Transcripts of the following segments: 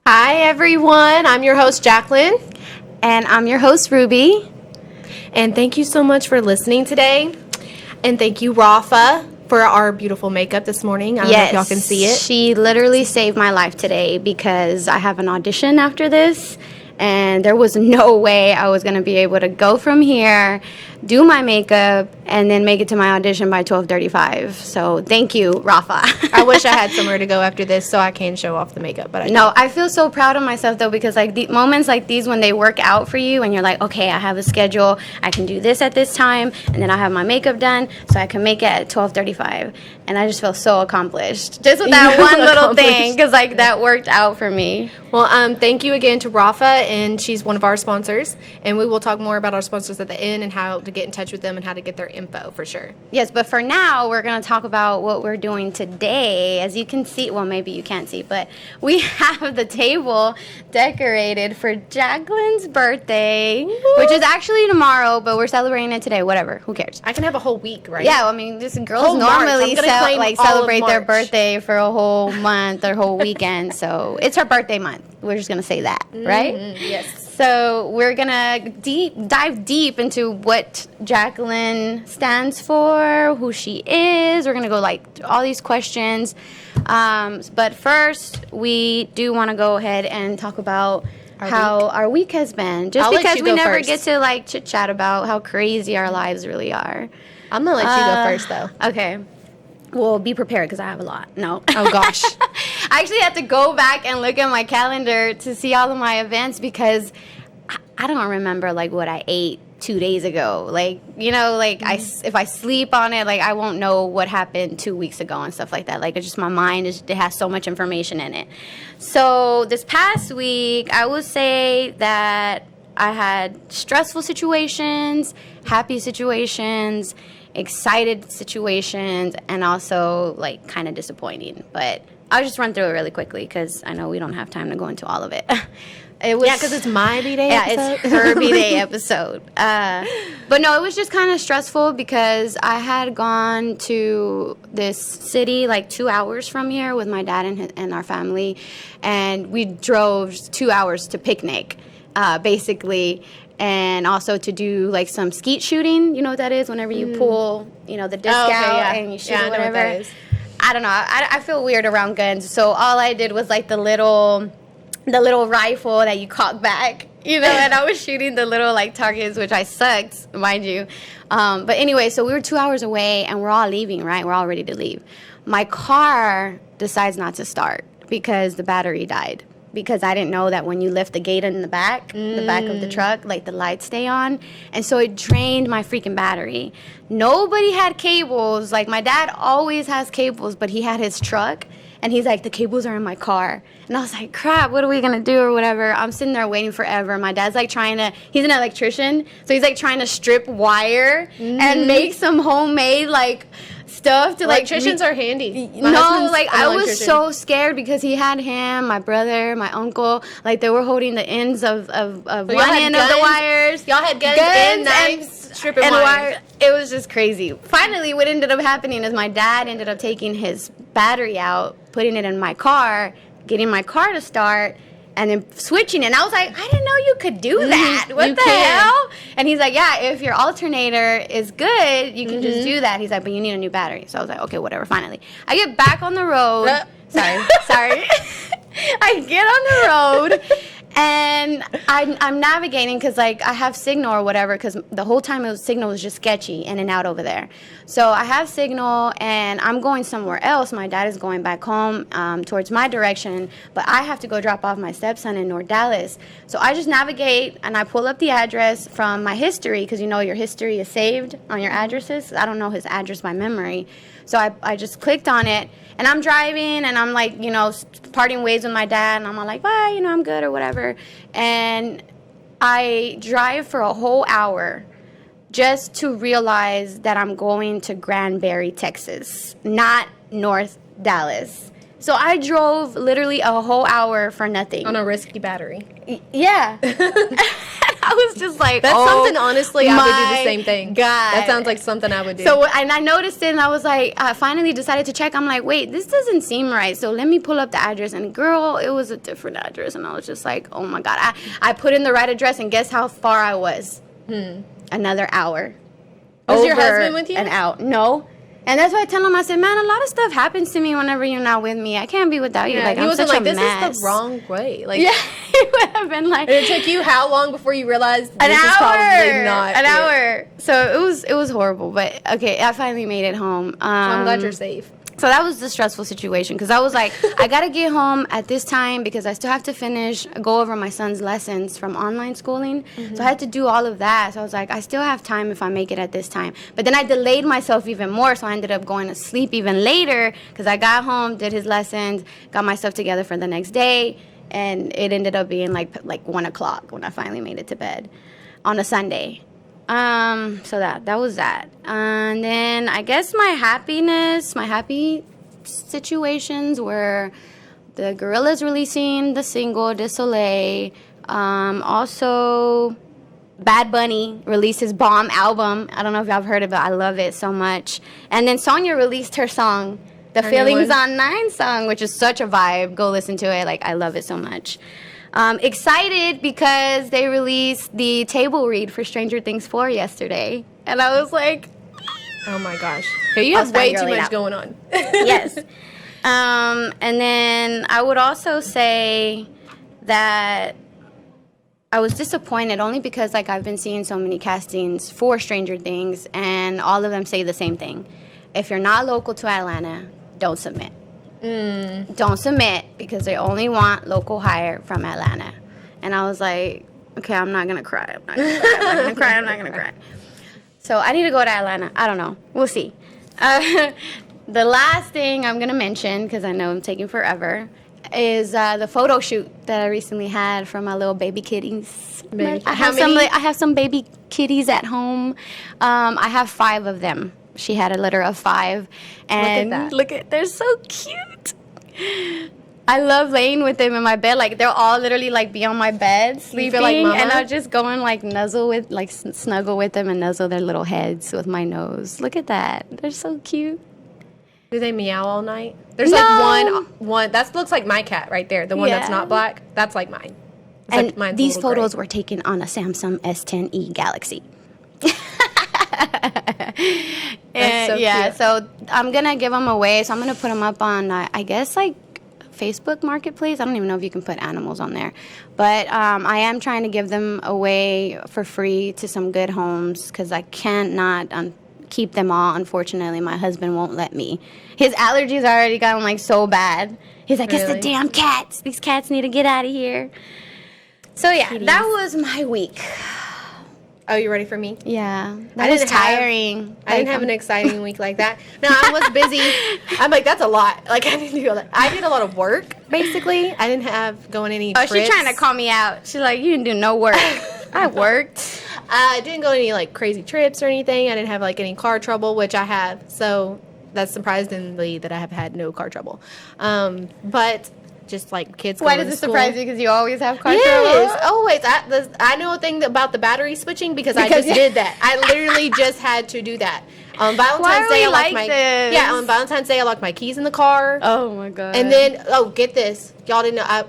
Hi everyone, I'm your host Jaclyn. And I'm your host Ruby. And thank you so much for listening today. And thank you Rafa for our beautiful makeup this morning. I don't know if y'all can see it. She literally saved my life today because I have an audition after this. And there was no way I was going to be able to go from here, do my makeup, and then make it to my audition by 12:35. So thank you, Rafa. I wish I had somewhere to go after this so I can show off the makeup. But I feel so proud of myself, though, because like the moments like these when they work out for you and you're like, okay, I have a schedule. I can do this at this time, and then I have my makeup done so I can make it at 12:35. And I just feel so accomplished just with that one little thing because like that worked out for me. Well, thank you again to Rafa, and she's one of our sponsors. And we will talk more about our sponsors at the end and how to get in touch with them and how to get their info for sure. Yes, but for now, we're going to talk about what we're doing today. As you can see, well, maybe you can't see, but we have the table decorated for Jaclyn's birthday, which is actually tomorrow, but we're celebrating it today. Whatever, who cares? I can have a whole week, right? Yeah, I mean, just girls normally celebrate their birthday for a whole month or whole weekend, so it's her birthday month. We're just going to say that, right? Yes. So we're going to dive deep into what Jaclyn stands for, who she is. We're going to go like all these questions. But first, we do want to go ahead and talk about how our week has been. Just because we never get to like chit-chat about how crazy our lives really are. I'm going to let you go first, though. Okay. Well, be prepared because I have a lot. No. Oh, gosh. I actually had to go back and look at my calendar to see all of my events because I don't remember, like, what I ate 2 days ago. Like, you know, like, if I sleep on it, like, I won't know what happened 2 weeks ago and stuff like that. Like, it's just my mind, it has so much information in it. So this past week, I would say that I had stressful situations, happy situations, excited situations, and also like kind of disappointing. But I'll just run through it really quickly because I know we don't have time to go into all of it. Because it's my B-Day episode. Yeah, it's her B-Day episode. But no, it was just kind of stressful because I had gone to this city like 2 hours from here with my dad and our family, and we drove 2 hours to picnic, basically. And also to do, like, some skeet shooting. You know what that is? Whenever you pull, you know, the disc out and you shoot or whatever. I know what that is. I don't know. I feel weird around guns. So all I did was, like, the little rifle that you cock back, you know, and I was shooting the little, like, targets, which I sucked, mind you. But anyway, so we were 2 hours away, and we're all leaving, right? We're all ready to leave. My car decides not to start because the battery died. Because I didn't know that when you lift the gate in the back of the truck, like the lights stay on. And so it drained my freaking battery. Nobody had cables. Like my dad always has cables, but he had his truck. And he's like, the cables are in my car. And I was like, crap, what are we going to do or whatever? I'm sitting there waiting forever. My dad's like he's an electrician. So he's like trying to strip wire and make some homemade like stuff to electricians are handy. I was so scared because he had my brother, my uncle, like they were holding the ends of one end of the wires. Y'all had guns and knives, stripping wires. It was just crazy. Finally, what ended up happening is my dad ended up taking his battery out, putting it in my car, getting my car to start and then switching it. And I was like, I didn't know you could do that. What the hell? And he's like, yeah, if your alternator is good, you can just do that. He's like, but you need a new battery. So I was like, okay, whatever, finally. I get back on the road. Sorry. I get on the road. And I'm navigating because, like, I have signal or whatever, because the whole time signal was just sketchy in and out over there. So I have signal, and I'm going somewhere else. My dad is going back home towards my direction, but I have to go drop off my stepson in North Dallas. So I just navigate, and I pull up the address from my history, because, you know, your history is saved on your addresses. I don't know his address by memory. So I just clicked on it, and I'm driving, and I'm like, you know, parting ways with my dad, and I'm all like, bye, you know, I'm good or whatever. And I drive for a whole hour just to realize that I'm going to Granbury, Texas, not North Dallas. So I drove literally a whole hour for nothing. On a risky battery. Yeah. I was just like, that's something, honestly, I would do the same thing. God. That sounds like something I would do. So, and I noticed it, and I was like, I finally decided to check. I'm like, wait, this doesn't seem right. So let me pull up the address. And girl, it was a different address. And I was just like, oh my God. I put in the right address, and guess how far I was? Another hour. Was your husband with you? And out. No. And that's why I tell him, I said, man, a lot of stuff happens to me whenever you're not with me. I can't be without you. Like, he I'm wasn't such like, a this mess. is the wrong way. Like, yeah, he would have been like. And it took you how long before you realized this is probably not an hour. So it was horrible. But okay, I finally made it home. I'm glad you're safe. So that was the stressful situation, because I was like, I got to get home at this time because I still have to go over my son's lessons from online schooling. So I had to do all of that. So I was like, I still have time if I make it at this time. But then I delayed myself even more, so I ended up going to sleep even later because I got home, did his lessons, got my stuff together for the next day, and it ended up being like 1 o'clock when I finally made it to bed on a Sunday. So that was that. And then I guess my happy situations were the Gorillaz releasing the single Désolé. Also, Bad Bunny released his Bomb album. I don't know if y'all have heard of it. I love it so much. And then Sonya released her song, the Feelings on 9 song, which is such a vibe. Go listen to it. Like, I love it so much. Excited because they released the table read for Stranger Things 4 yesterday. And I was like, oh my gosh. Okay, you have way too much going on. Yes. And then I would also say that I was disappointed only because, like, I've been seeing so many castings for Stranger Things, and all of them say the same thing. If you're not local to Atlanta, don't submit. Don't submit because they only want local hire from Atlanta. And I was like, okay, I'm not going to cry. I'm not going to cry. So I need to go to Atlanta. I don't know. We'll see. The last thing I'm going to mention, because I know I'm taking forever, is the photo shoot that I recently had for my little baby kitties. I have some baby kitties at home. I have 5 of them. She had a litter of 5. And look at that. They're so cute. I love laying with them in my bed. Like, they're all literally, like, be on my bed sleeping. Like and I'll just go and, like, snuggle with them and nuzzle their little heads with my nose. Look at that. They're so cute. Do they meow all night? There's like one that looks like my cat right there. The one that's not black. That's like mine. And like these photos were taken on a Samsung S10e Galaxy. So yeah, cute. so I'm gonna give them away. So I'm gonna put them up on, I guess, like Facebook Marketplace. I don't even know if you can put animals on there, but I am trying to give them away for free to some good homes because I cannot keep them all. Unfortunately, my husband won't let me. His allergies already gotten like so bad. He's like, It's the damn cats. These cats need to get out of here. So yeah, that was my week. Oh, you ready for me? Yeah. That was tiring. I didn't have an exciting week like that. No, I was busy. I'm like, that's a lot. Like, I didn't do a lot. I did a lot of work, basically. I didn't have going any trips. She's trying to call me out. She's like, you didn't do no work. I worked. I didn't go any, like, crazy trips or anything. I didn't have, like, any car trouble, which I have. So that's surprisingly that I have had no car trouble. But just like kids going to school. Why does it surprise you? Because you always have car trouble? Yes, always. I know a thing about the battery switching because I just did that. I literally just had to do that. On Why Valentine's are Day, we I locked like my this? yeah. On Valentine's Day, I locked my keys in the car. Oh my god. And then, get this. Y'all didn't know.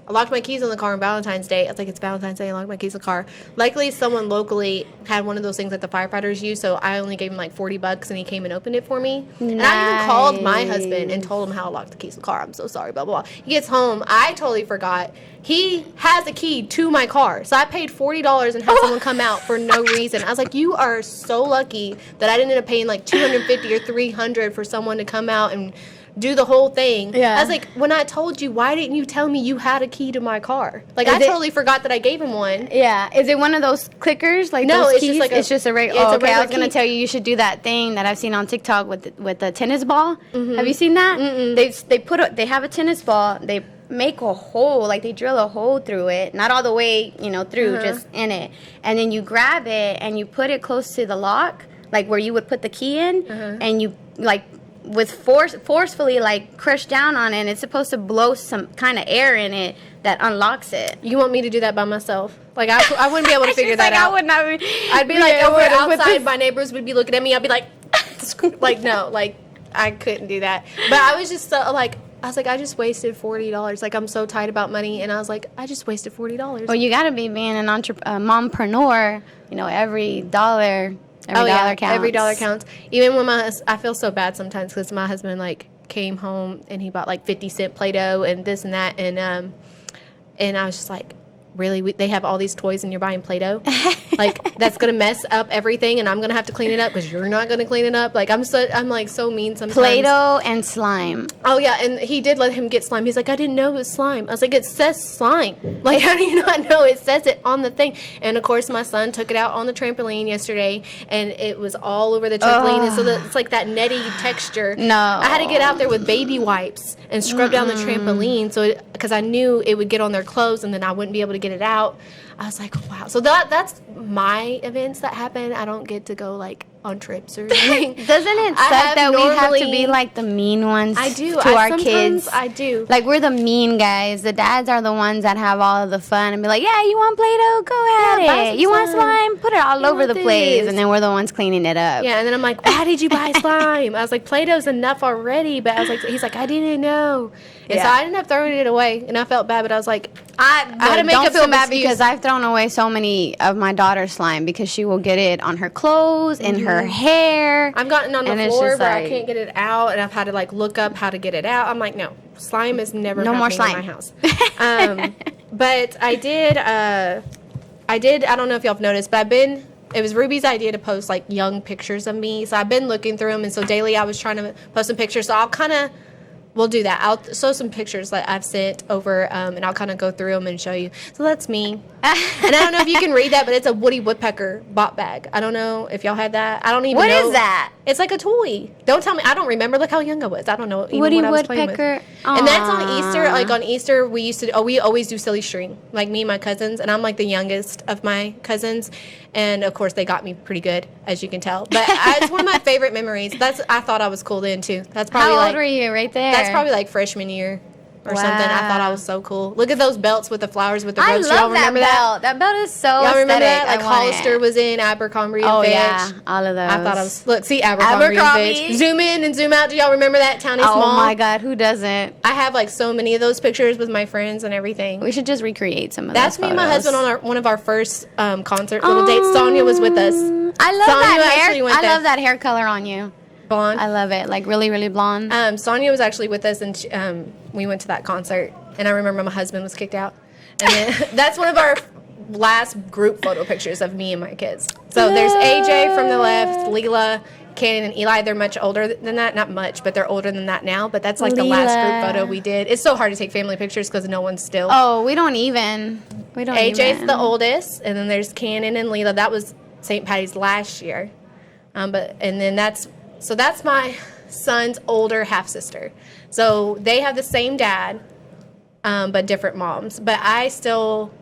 I locked my keys in the car on Valentine's Day. I was like, it's Valentine's Day. I locked my keys in the car. Luckily, someone locally had one of those things that the firefighters use, so I only gave him like $40, and he came and opened it for me. Nice. And I even called my husband and told him how I locked the keys in the car. I'm so sorry, blah, blah, blah. He gets home. I totally forgot. He has a key to my car. So I paid $40 and had someone come out for no reason. I was like, you are so lucky that I didn't end up paying like $250 or $300 for someone to come out and do the whole thing. Yeah. I was like, when I told you, why didn't you tell me you had a key to my car? Like, I totally forgot that I gave him one. Yeah. Is it one of those clickers? Like no, those it's keys? just like it's just a regular. It's Oh, a okay. regular I was gonna key. tell you should do that thing that I've seen on TikTok with the tennis ball. Mm-hmm. Have you seen that? Mm-mm. They have a tennis ball. They make a hole, like they drill a hole through it, not all the way, through, just in it, and then you grab it and you put it close to the lock, like where you would put the key in, and you like with forcefully like crush down on it, and it's supposed to blow some kind of air in it that unlocks it. You want me to do that by myself? Like, I wouldn't be able to figure that out. I would not. I'd be like over outside. My neighbors would be looking at me. I'd be like, like, no, like, I couldn't do that. But I was just so, like, I just wasted $40. Like, I'm so tight about money, and I was like, I just wasted $40. Well, you got to be being an mompreneur. Every dollar. Dollar counts. Every dollar counts. Even when I feel so bad sometimes because my husband like came home and he bought like 50-cent Play-Doh and this and that, and I was just like, really? They have all these toys and you're buying Play-Doh? Like, that's gonna mess up everything, and I'm gonna have to clean it up because you're not gonna clean it up. Like, I'm like so mean sometimes. Play-Doh and slime. Oh yeah, and he did let him get slime. He's like, I didn't know it was slime. I was like, it says slime. Like, how do you not know? It says it on the thing. And of course, my son took it out on the trampoline yesterday, and it was all over the trampoline. And so it's like that netty texture. No, I had to get out there with baby wipes and scrub down the trampoline, so because I knew it would get on their clothes, and then I wouldn't be able to get it out. I was like, wow. So that's my events that happen. I don't get to go like on trips or anything. Doesn't it suck that we have to be like the mean ones to our kids? I do. Like, we're the mean guys. The dads are the ones that have all of the fun and be like, yeah, you want Play-Doh? Go at it. You want slime? Put it all over the place. And then we're the ones cleaning it up. Yeah, and then I'm like, why did you buy slime? I was like, Play-Doh's enough already. But I was like, he's like, I didn't know. And so I ended up throwing it away, and I felt bad, but I was like, I had to make don't up feel some bad excuse. because I've thrown away so many of my daughter's slime because she will get it on her clothes, in her hair. I've gotten on the and it's floor just where like, I can't get it out, and I've had to like look up how to get it out. I'm like, no, slime is never No more happening slime. in my house. But I did. I don't know if y'all have noticed, but it was Ruby's idea to post like young pictures of me. So I've been looking through them, and so daily I was trying to post some pictures. So we'll do that. I'll show some pictures that I've sent over, and I'll kind of go through them and show you. So that's me. And I don't know if you can read that, but it's a Woody Woodpecker bot bag. I don't know if y'all had that. I don't even know. What is that? It's like a toy. Don't tell me. I don't remember. Look how young I was. I don't know even Woody what I was playing with. Woodpecker. And that's on Easter. Like on Easter, we always do silly string. Like me and my cousins, and I'm like the youngest of my cousins. And of course, they got me pretty good, as you can tell. But it's one of my favorite memories. I thought I was cool then too. That's probably How old were you right there? That's probably like freshman year or something. I thought I was so cool. Look at those belts with the flowers with the ropes. I love Y'all remember that belt. That belt is so Y'all remember aesthetic. that? Like Hollister was in, Abercrombie and Fitch. Yeah, all of those. I thought I was. Look, see Abercrombie and Fitch. Zoom in and zoom out. Do y'all remember that Townie Small? Oh my God, who doesn't? I have like so many of those pictures with my friends and everything. We should just recreate some of That's those me and my photos. husband on one of our first concert little dates. Sonia was with us. I love Sonia that actually hair. went I there. love that hair color on you. Blonde. I love it, like really, really blonde. Sonia was actually with us, and we went to that concert. And I remember my husband was kicked out. And then that's one of our last group photo pictures of me and my kids. So there's AJ from the left, Leela, Cannon, and Eli. They're much older than that. Not much, but they're older than that now. But that's like the last group photo we did. It's so hard to take family pictures because no one's still. Oh, we don't even. AJ's the oldest, and then there's Cannon and Leela. That was St. Patty's last year. That's my son's older half-sister. So they have the same dad, but different moms. But I still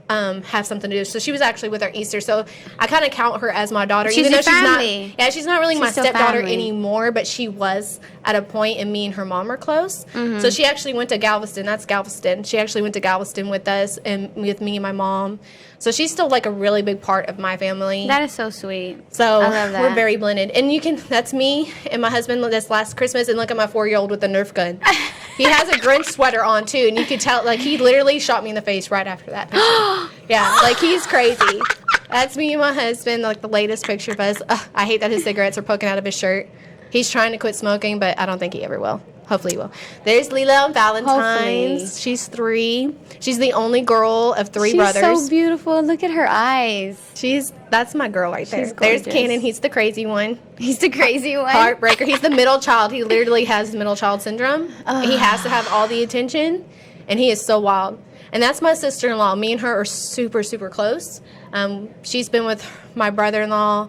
have something to do. So she was actually with our Easter. So I kind of count her as my daughter, She's even though your family. she's not. Yeah, she's not really my still stepdaughter family. anymore, but she was at a point, and me and her mom are close. So she actually went to Galveston. That's Galveston. She actually went to Galveston with us and with me and my mom. So she's still like a really big part of my family. That is so sweet. So I love that. we're very blended. And that's me and my husband this last Christmas, and look at my 4-year-old with a Nerf gun. He has a Grinch sweater on too, and you could tell, like, he literally shot me in the face right after that picture. Yeah, like, he's crazy. That's me and my husband, like the latest picture of us. I hate that his cigarettes are poking out of his shirt. He's trying to quit smoking, but I don't think he ever will. Hopefully he will. There's Leela on Valentine's. Hopefully. She's 3. She's the only girl of 3 brothers. She's so beautiful. Look at her eyes. That's my girl right there. She's There's gorgeous. Cannon. He's the crazy one. He's the crazy one. Heartbreaker. He's the middle child. He literally has middle child syndrome. He has to have all the attention, and he is so wild. And that's my sister-in-law. Me and her are super, super close. She's been with my brother-in-law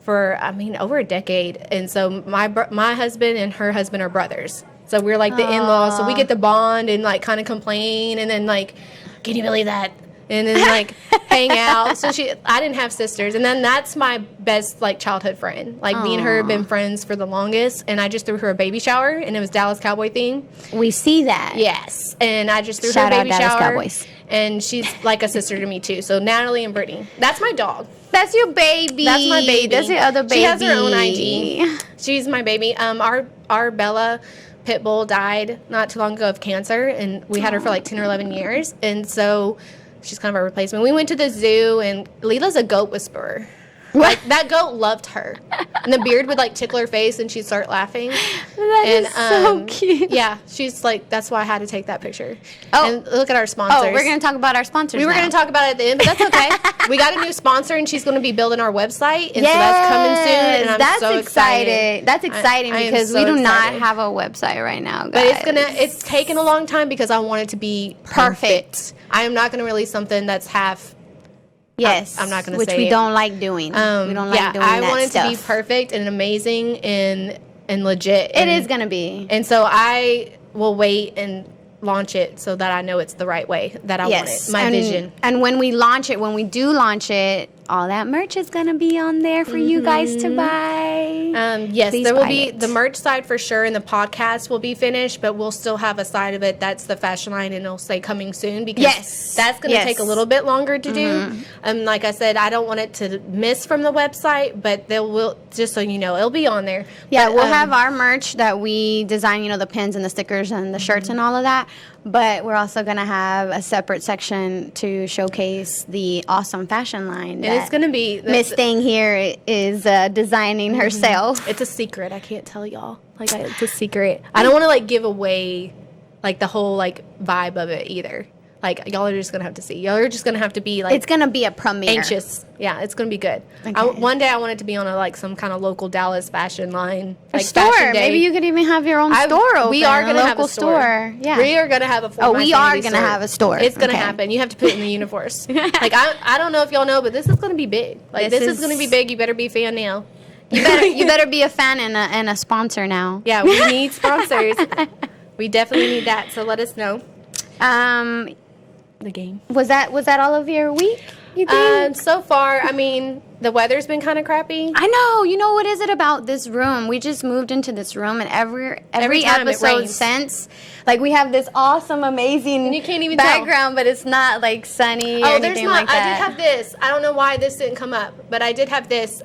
for, over a decade. And so my husband and her husband are brothers. So we're like the in-laws. So we get to bond and like kind of complain, and then like, can you believe that? And then like hang out. So I didn't have sisters. And then that's my best like childhood friend. Like me and her have been friends for the longest. And I just threw her a baby shower, and it was Dallas Cowboy theme. We see that. Yes. And I just threw Shout her a out baby Dallas shower. Cowboys. And she's like a sister to me too. So Natalie and Brittany. That's my dog. That's your baby. That's my baby. That's your other baby. She has her own IG. She's my baby. Our Bella pit bull died not too long ago of cancer, and we had her for like 10 or 11 years. And so she's kind of our replacement. We went to the zoo, and Leela's a goat whisperer. Like, that goat loved her. And the beard would, like, tickle her face, and she'd start laughing. That is so cute. Yeah, she's like, that's why I had to take that picture. Oh. And look at our sponsors. Oh, we're going to talk about our sponsors We were going to talk about it at the end, but that's okay. We got a new sponsor, and she's going to be building our website, and so that's coming soon, and I'm so excited. That's exciting I am because so we do not excited. have a website right now, But guys. it's taken a long time because I want it to be perfect. I am not going to release something that's half. Yes, I'm not going to which say we it. don't like doing. We don't like doing I that want it stuff. to be perfect and amazing and legit. It is going to be. And so I will wait and launch it so that I know it's the right way that I want it. My vision. And when we do launch it, all that merch is going to be on there for you guys to buy. Yes, Please there will buy be it. the merch side for sure, and the podcast will be finished, but we'll still have a side of it that's the fashion line, and it'll say coming soon because Yes. that's going to Yes. take a little bit longer to do. Like I said, I don't want it to miss from the website, but will just so you know, it'll be on there. Yeah, But, we'll have our merch that we design, the pins and the stickers and the shirts and all of that. But we're also going to have a separate section to showcase the awesome fashion line. and it's going to be Miss Thing here is designing herself. It's a secret. I can't tell y'all. It's a secret. I don't want to like give away like the whole like vibe of it either. Like, y'all are just gonna have to see. Y'all are just gonna have to be like. It's gonna be a premiere. Anxious. Yeah, it's gonna be good. Okay. One day I want it to be on some kind of local Dallas fashion line. A Like store. Fashion Day. Maybe you could even have your own store open. We are a gonna have local a store. Yeah. We are gonna have a For My we are Sanity gonna store. have a store. It's gonna Okay. happen. You have to put it in the universe. Like I don't know if y'all know, but this is gonna be big. Like this is gonna be big. You better be a fan now. You better be a fan and a sponsor now. Yeah, we need sponsors. We definitely need that. So let us know. The game. Was that all of your week? You think? So far, I mean, the weather's been kind of crappy. I know. You know what is it about this room? We just moved into this room, and every time it episode rains. since, like, we have this awesome, amazing And you can't even background, but it's not like sunny or Oh, there's anything not. like that. I did have this. I don't know why this didn't come up, but I did have this.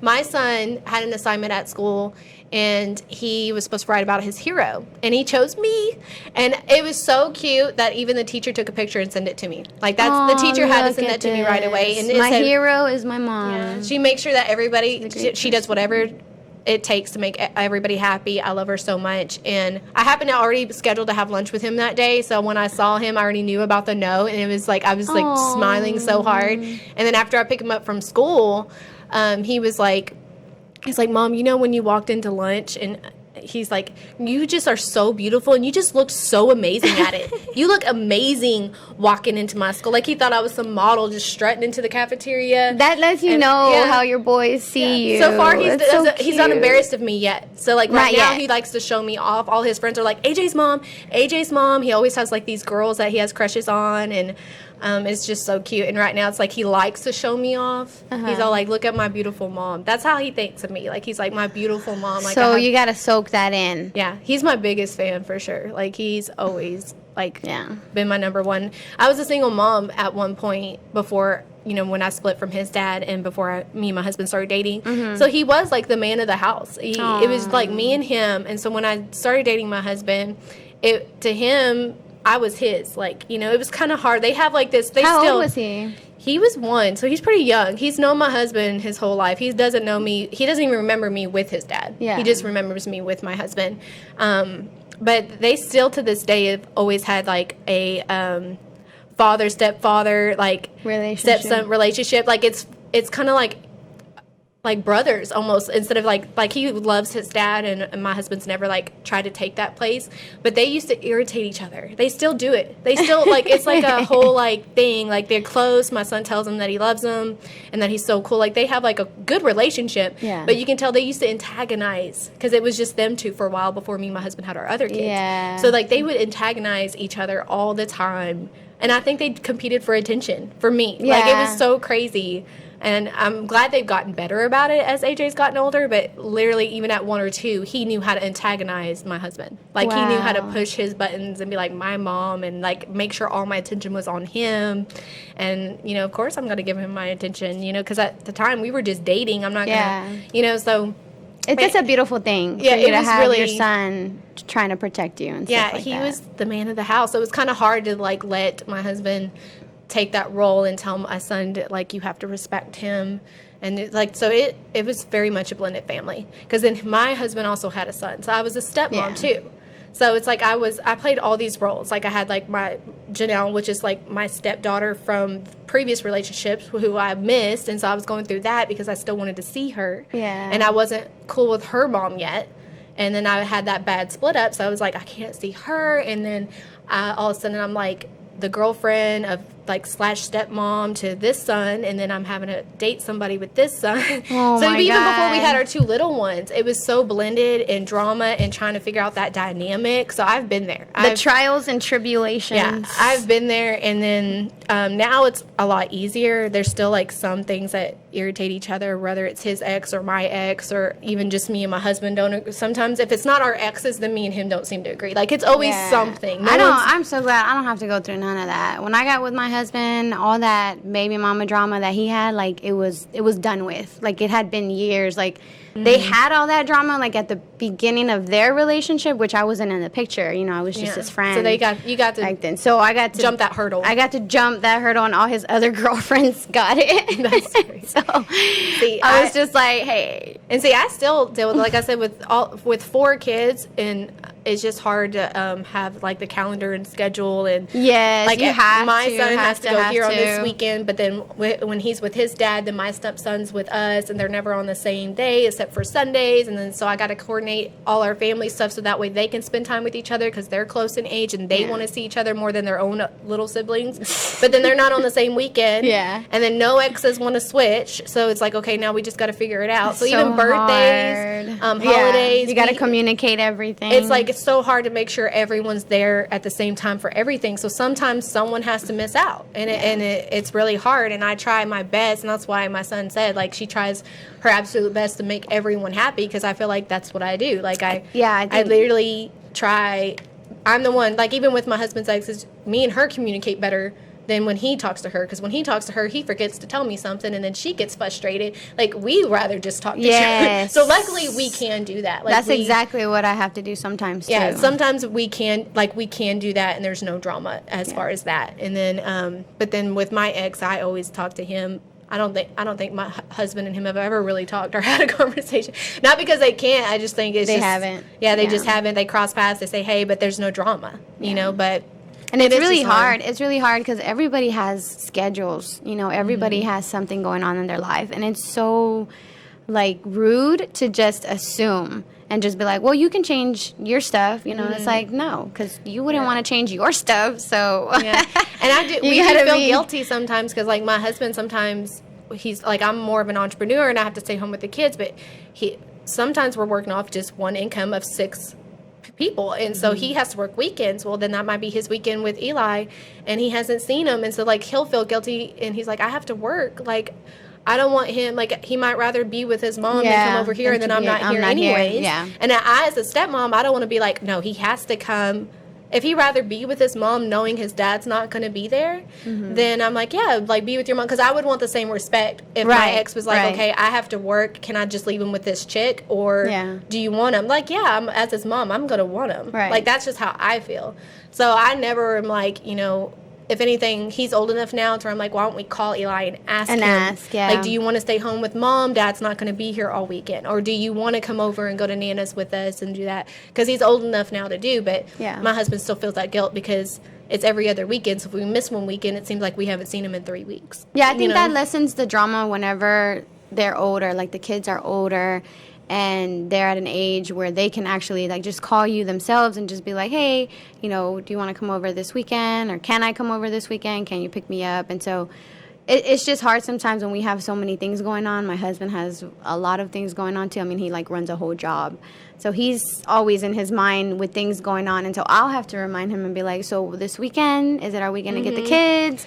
My son had an assignment at school, and he was supposed to write about his hero, and he chose me, and it was so cute that even the teacher took a picture and sent it to me. Like the teacher had to send that to me right away, and it my said, hero is my mom. Yeah, she makes sure that everybody. She does whatever it takes to make everybody happy. I love her so much, and I happened to already scheduled to have lunch with him that day. So when I saw him, I already knew about the note, and it was like I was like smiling so hard. And then after I picked him up from school, he's like, Mom, you know when you walked into lunch and. He's like, you just are so beautiful, and you just look so amazing at it. You look amazing walking into my school. Like, he thought I was some model just strutting into the cafeteria. That lets you know how your boys see you. So far, That's he's not cute. embarrassed of me yet. So, like, right Not now, yet. he likes to show me off. All his friends are like, AJ's mom. He always has, like, these girls that he has crushes on. And It's just so cute. And right now it's like he likes to show me off. He's all like, look at my beautiful mom. That's how he thinks of me. Like, he's like, my beautiful mom. Like, so you got to soak that in. Yeah, he's my biggest fan for sure. Like, he's always, like, Yeah. been my number one. I was a single mom at one point before, you know, when I split from his dad and before me and my husband started dating. So he was, like, the man of the house. It was, like, me and him. And so when I started dating my husband, to him, I was his. Like, you know, it was kind of hard. They have, like, this. How old was he? He was 1, so he's pretty young. He's known my husband his whole life. He doesn't know me. He doesn't even remember me with his dad. Yeah. He just remembers me with my husband. But they still, to this day, have always had, like, a father, stepfather, like, stepson relationship. Like, it's kind of like brothers almost, instead of like he loves his dad, and my husband's never like tried to take that place, but they used to irritate each other. They still do it. They still like, it's like a whole like thing. Like, they're close. My son tells him that he loves him and that he's so cool. Like, they have like a good relationship. Yeah. But you can tell they used to antagonize, because it was just them two for a while before me and my husband had our other kids. Yeah. So like, they would antagonize each other all the time, and I think they competed for attention for me. Yeah. Like, it was so crazy. And I'm glad they've gotten better about it as AJ's gotten older, but literally even at 1 or 2, he knew how to antagonize my husband. Like, he knew how to push his buttons and be like, my mom, and like make sure all my attention was on him. And, you know, of course I'm going to give him my attention, you know, because at the time we were just dating. I'm not going to, you know, so. It's just a beautiful thing for you to have your son trying to protect you and stuff like that. Yeah, he was the man of the house. So it was kind of hard to like let my husband take that role and tell my son to, like, you have to respect him. And it was very much a blended family, because then my husband also had a son, so I was a stepmom too. So it's like I played all these roles. Like, I had like my Janelle, which is like my stepdaughter from previous relationships who I missed, and so I was going through that because I still wanted to see her. Yeah. And I wasn't cool with her mom yet. And then I had that bad split up, so I was like, I can't see her. And then all of a sudden I'm like the girlfriend of like / stepmom to this son, and then I'm having to date somebody with this son. Oh, so my even God. before we had our 2 little ones, it was so blended in drama and trying to figure out that dynamic. So I've been there. The trials and tribulations. Yeah, I've been there, and then now it's a lot easier. There's still like some things that irritate each other, whether it's his ex or my ex, or even just me and my husband don't agree. Sometimes if it's not our exes, then me and him don't seem to agree. Like, it's always something. I'm so glad I don't have to go through none of that. When I got with my husband, all that baby mama drama that he had, like, it was done with. Like, it had been years. Like, they had all that drama, like, at the beginning of their relationship, which I wasn't in the picture. You know, I was just his friend. So you got to back then. So I got to jump that hurdle. I got to jump that hurdle, and all his other girlfriends got it. That's great. So see, I was just like, hey. And see, I still deal with, like I said, with 4 kids, and it's just hard to have like the calendar and schedule, and like my son has to go here on this weekend, but then when he's with his dad, then my stepson's with us, and they're never on the same day except for Sundays. And then so I got to coordinate all our family stuff so that way they can spend time with each other, because they're close in age and they want to see each other more than their own little siblings. But then they're not on the same weekend. And then no exes want to switch, so it's like, okay, now we just got to figure it out. So even birthdays, holidays, you got to communicate everything. It's like, it's so hard to make sure everyone's there at the same time for everything. So sometimes someone has to miss out, and it's really hard. And I try my best, and that's why my son said, like, she tries her absolute best to make everyone happy, because I feel like that's what I do. Like, I literally try. I'm the one, like, even with my husband's exes, me and her communicate better than when he talks to her, because when he talks to her, he forgets to tell me something, and then she gets frustrated. Like, we rather just talk to each other. So luckily we can do that. Like, that's exactly what I have to do sometimes too. Yeah, sometimes we can do that, and there's no drama as far as that. And then but then with my ex, I always talk to him. I don't think my husband and him have ever really talked or had a conversation. Not because they can't. I just think they haven't. Yeah, they just haven't. They cross paths. They say, hey, but there's no drama. You know, but. And it's really hard. It's really hard because everybody has schedules. You know, everybody has something going on in their life. And it's so, like, rude to just assume and just be like, well, you can change your stuff. You know, and it's like, no, because you wouldn't want to change your stuff. So, And we do feel guilty sometimes, because, like, my husband sometimes, he's like, I'm more of an entrepreneur and I have to stay home with the kids. But sometimes we're working off just one income of 6 people, and so he has to work weekends. Well, then that might be his weekend with Eli, and he hasn't seen him, and so like he'll feel guilty, and he's like, I have to work, like I don't want him, like he might rather be with his mom than come over here, and then I'm not here anyways. Yeah. And I, as a stepmom, I don't want to be like, no, he has to come. If he'd rather be with his mom knowing his dad's not going to be there, then I'm like, yeah, like be with your mom. Because I would want the same respect if my ex was like, okay, I have to work. Can I just leave him with this chick? Or do you want him? Like, yeah, as his mom, I'm going to want him. Right. Like, that's just how I feel. So I never am like, you know, if anything, he's old enough now to where I'm like, why don't we call Eli and ask him? Like, do you want to stay home with mom? Dad's not going to be here all weekend. Or do you want to come over and go to Nana's with us and do that? Because he's old enough now to do, but my husband still feels that guilt because it's every other weekend. So if we miss one weekend, it seems like we haven't seen him in 3 weeks. Yeah, I think that lessens the drama whenever they're older, like the kids are older and they're at an age where they can actually like just call you themselves and just be like, hey, you know, do you want to come over this weekend, or can I come over this weekend? Can you pick me up? And so it's just hard sometimes when we have so many things going on. My husband has a lot of things going on too. I mean, he like runs a whole job. So he's always in his mind with things going on. And so I'll have to remind him and be like, so this weekend, is it our weekend to get the kids?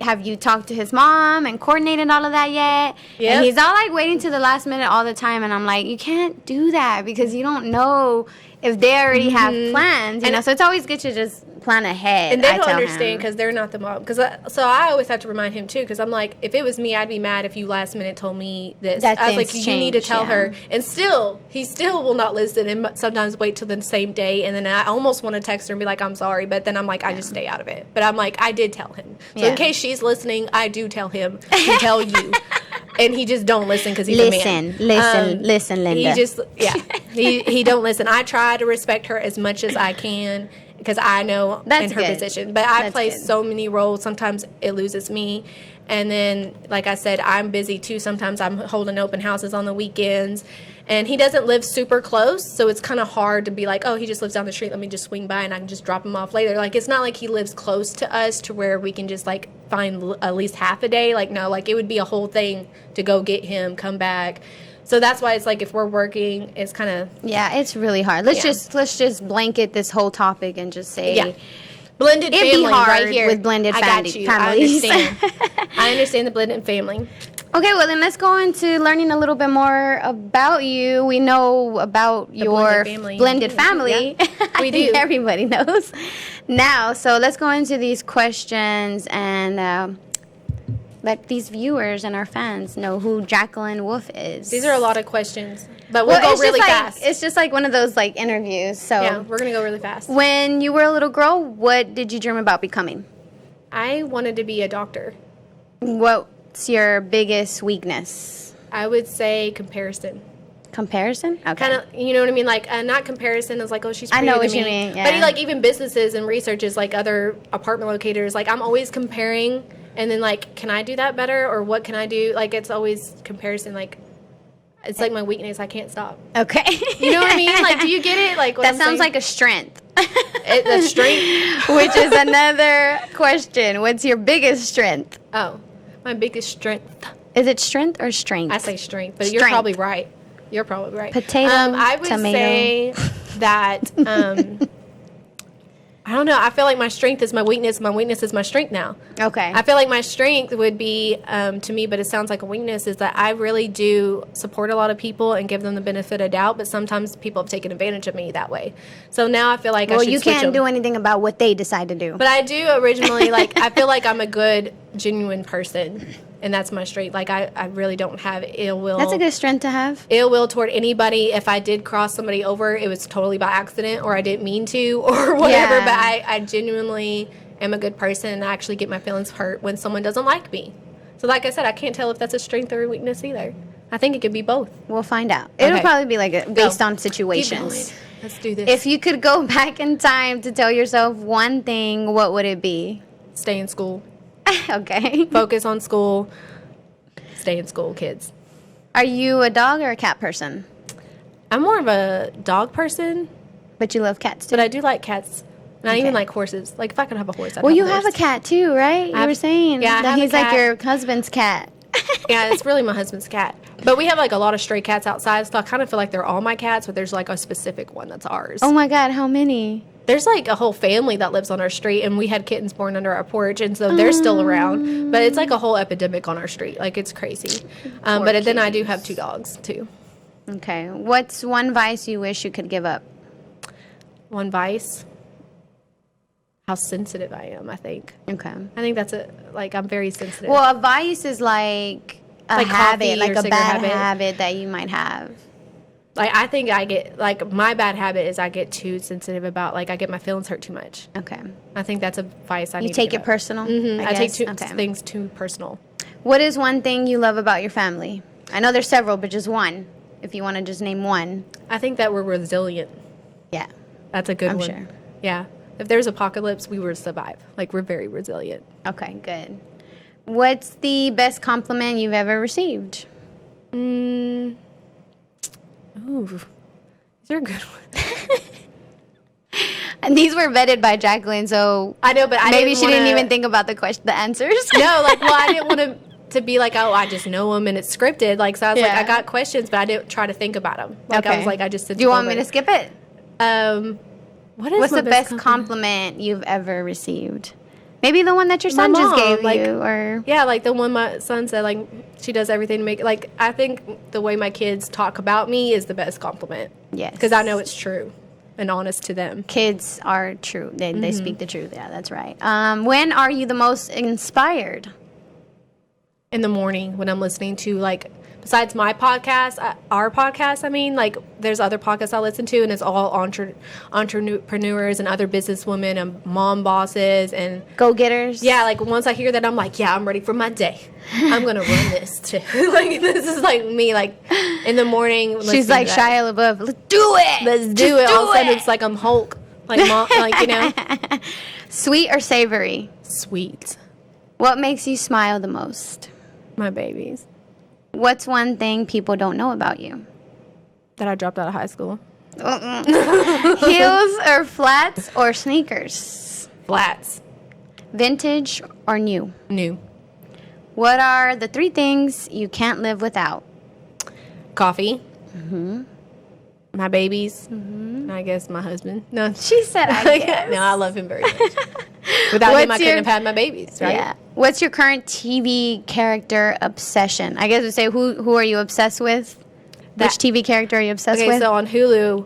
Have you talked to his mom and coordinated all of that yet? And he's all like waiting to the last minute all the time. And I'm like, you can't do that because you don't know if they already have plans, you know. So it's always good to just plan ahead. And they don't understand because they're not the mom. So I always have to remind him too, because I'm like, if it was me, I'd be mad if you last minute told me this. I was like, you need to tell her. And he still will not listen, and sometimes wait till the same day. And then I almost want to text her and be like, I'm sorry, but then I'm like, I just stay out of it. But I'm like, I did tell him. So in case she's listening, I do tell him to tell you. And he just don't listen because he's a man. Listen, Linda. He just, he don't listen. I try to respect her as much as I can because I know in her position. But I play so many roles. Sometimes it loses me. And then, like I said, I'm busy too. Sometimes I'm holding open houses on the weekends. And he doesn't live super close, so it's kind of hard to be like, oh, he just lives down the street. Let me just swing by and I can just drop him off later. Like, it's not like he lives close to us to where we can just, like, find at least half a day. Like, no, like, it would be a whole thing to go get him, come back. So that's why it's like if we're working, it's kind of... Yeah, it's really hard. Let's just blanket this whole topic and just say... Blended family. It'd be hard right here. With blended families. I understand. I understand the blended family. Okay, well, then let's go into learning a little bit more about you. We know about your blended family. Yeah. I think everybody knows now. So let's go into these questions and let these viewers and our fans know who Jaclyn Wolf is. These are a lot of questions, but we'll go really fast. It's just like one of those like interviews. So yeah, we're going to go really fast. When you were a little girl, what did you dream about becoming? I wanted to be a doctor. What's your biggest weakness? I would say comparison. Comparison? Okay. Kind of, you know what I mean? Like, not comparison as like, oh, she's prettier I know than what me. you mean, yeah. But like, even businesses and researches, like other apartment locators, like, I'm always comparing, and then, like, can I do that better, or what can I do? Like, it's always comparison, like, it's like my weakness. I can't stop. Okay. You know what I mean? Like, do you get it? Like, what that I'm sounds saying? like a strength. A strength? Which is another question. What's your biggest strength? Oh, my biggest strength. Is it strength or strength? I say strength, but you're probably right. You're probably right. Potato, I would say that, I don't know. I feel like my strength is my weakness. My weakness is my strength now. Okay. I feel like my strength would be, to me, but it sounds like a weakness, is that I really do support a lot of people and give them the benefit of doubt, but sometimes people have taken advantage of me that way. So now I feel like I should switch them. Well, you can't do anything about what they decide to do. But I do originally, like, I feel like I'm a good, genuine person. And that's my strength. Like, I really don't have ill will. That's a good strength to have. Ill will toward anybody. If I did cross somebody over, it was totally by accident, or I didn't mean to, or whatever. Yeah. But I genuinely am a good person, and I actually get my feelings hurt when someone doesn't like me. So like I said, I can't tell if that's a strength or a weakness either. I think it could be both. We'll find out. It'll probably be like based on situations. Let's do this. If you could go back in time to tell yourself one thing, what would it be? Stay in school. Okay. Focus on school. Stay in school, kids. Are you a dog or a cat person? I'm more of a dog person. But you love cats too? But I do like cats. And I even like horses. Like, if I could have a horse, I'd Well, have you a horse. have a cat too, right? You were saying that he's like your husband's cat. Yeah, it's really my husband's cat. But we have like a lot of stray cats outside, so I kind of feel like they're all my cats, but there's like a specific one that's ours. Oh my God, how many? There's like a whole family that lives on our street, and we had kittens born under our porch, and so they're still around. But it's like a whole epidemic on our street. Like, it's crazy. But then I do have 2 dogs, too. Okay. What's one vice you wish you could give up? One vice? How sensitive I am, I think. Okay. I think that's I'm very sensitive. Well, a vice is like a Like habit, coffee like or a cigarette bad habit. habit that you might have. Like, I think I get, like, my bad habit is I get too sensitive about, like, I get my feelings hurt too much. Okay. I think that's a vice I need You to take give it up. personal? I take Okay. things too personal. What is one thing you love about your family? I know there's several, but just one. If you want to just name one. I think that we're resilient. Yeah. That's a good I'm one. sure. Yeah. If there's apocalypse, we will survive. Like, we're very resilient. Okay, good. What's the best compliment you've ever received? Ooh. These are good ones. And these were vetted by Jaclyn, so I know, but maybe she didn't even think about the answers. No, like, well, I didn't want to be like, oh, I just know them and it's scripted. Like, so I was like, I got questions, but I didn't try to think about them. Like, I was like, I just did. Do you want me to skip it? What's the best compliment you've ever received? Maybe the one that your son just gave you, or yeah, like the one my son said, like, she does everything to make. Like, I think the way my kids talk about me is the best compliment. Yes, because I know it's true and honest to them. Kids are true; they speak the truth. Yeah, that's right. When are you the most inspired? In the morning when I'm listening to, like, besides my podcast, our podcast, I mean, like, there's other podcasts I listen to, and it's all entrepreneurs and other businesswomen and mom bosses and go-getters. Yeah, like, once I hear that, I'm like, yeah, I'm ready for my day. I'm gonna run this too. Like, this is like me, like, in the morning. She's like Shia LaBeouf. Let's do it. Let's do it. All of a sudden, it's like I'm Hulk. Like, mom, like, you know. Sweet or savory? Sweet. What makes you smile the most? My babies. What's one thing people don't know about you? That I dropped out of high school. Heels or flats or sneakers? Flats. Vintage or new? New. What are the 3 things you can't live without? Coffee. My babies. And I guess my husband. No. She said I guess. No, I love him very much. Without him, I couldn't have had my babies, right? Yeah. What's your current TV character obsession? I guess we say who are you obsessed with? Which TV character are you obsessed with? Okay, so on Hulu,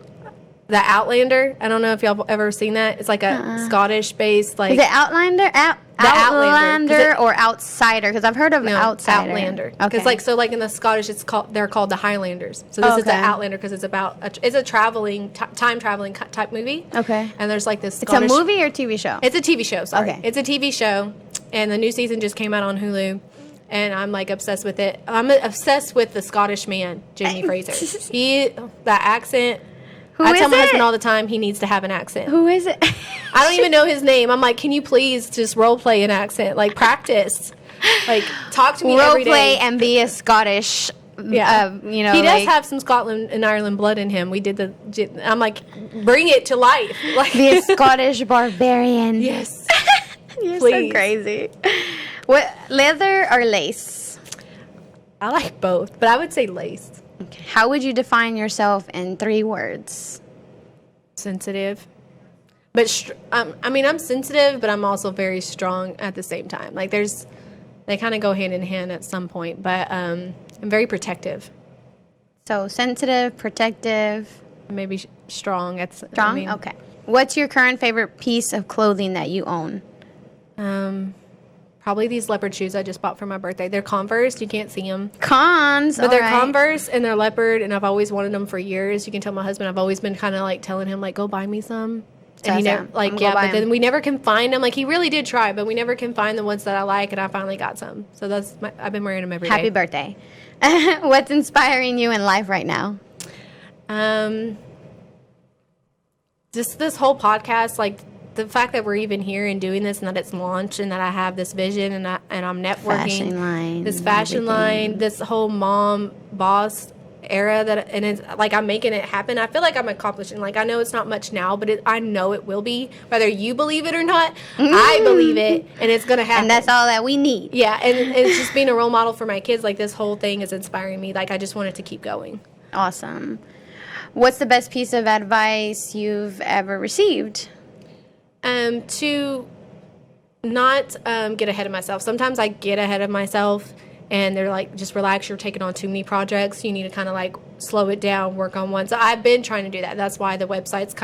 The Outlander. I don't know if y'all have ever seen that. It's like a Scottish-based, like... Is it Outlander? Outlander or Outsider? Because I've heard of Outsider. Outlander. Okay. Because like in the Scottish, they're called the Highlanders. So this is the Outlander because it's about it's a traveling time traveling type movie. Okay. And there's like this. It's Scottish, a movie or TV show? It's a TV show. Sorry. Okay. It's a TV show, and the new season just came out on Hulu. And I'm like obsessed with it. I'm obsessed with the Scottish man, Jamie Fraser. That accent. I tell my husband all the time he needs to have an accent. Who is it? I don't even know his name. I'm like, can you please just role play an accent? Like, practice. Like, talk to me every day. Role play and be a Scottish. Yeah. You know, he does have some Scotland and Ireland blood in him. We did I'm like, bring it to life. Like, be a Scottish barbarian. Yes. You're Please. so crazy. What, leather or lace? I like both, but I would say lace. Okay. How would you define yourself in 3 words? Sensitive. But, I mean, I'm sensitive, but I'm also very strong at the same time. Like, they kind of go hand in hand at some point, but I'm very protective. So, sensitive, protective. Maybe strong. Strong? I mean, okay. What's your current favorite piece of clothing that you own? Probably these leopard shoes I just bought for my birthday. They're Converse. You can't see them. But they're Converse, and they're leopard, and I've always wanted them for years. You can tell my husband I've always been kind of like telling him, like, go buy me some. And he never, like, yeah, but then we never can find them. Like, he really did try, but we never can find the ones that I like, and I finally got some. So I've been wearing them every day. Happy birthday. What's inspiring you in life right now? Just this whole podcast, like, the fact that we're even here and doing this and that it's launched and that I have this vision and I'm networking. Fashion line. This fashion line, this whole mom boss era and it's like I'm making it happen. I feel like I'm accomplishing. Like I know it's not much now, but I know it will be. Whether you believe it or not, I believe it, and it's gonna happen. And that's all that we need. Yeah, and it's just being a role model for my kids. Like this whole thing is inspiring me. Like I just want it to keep going. Awesome. What's the best piece of advice you've ever received? To not get ahead of myself. Sometimes I get ahead of myself, and they're like, just relax, you're taking on too many projects. You need to kind of like slow it down, work on one. So I've been trying to do that. That's why the website's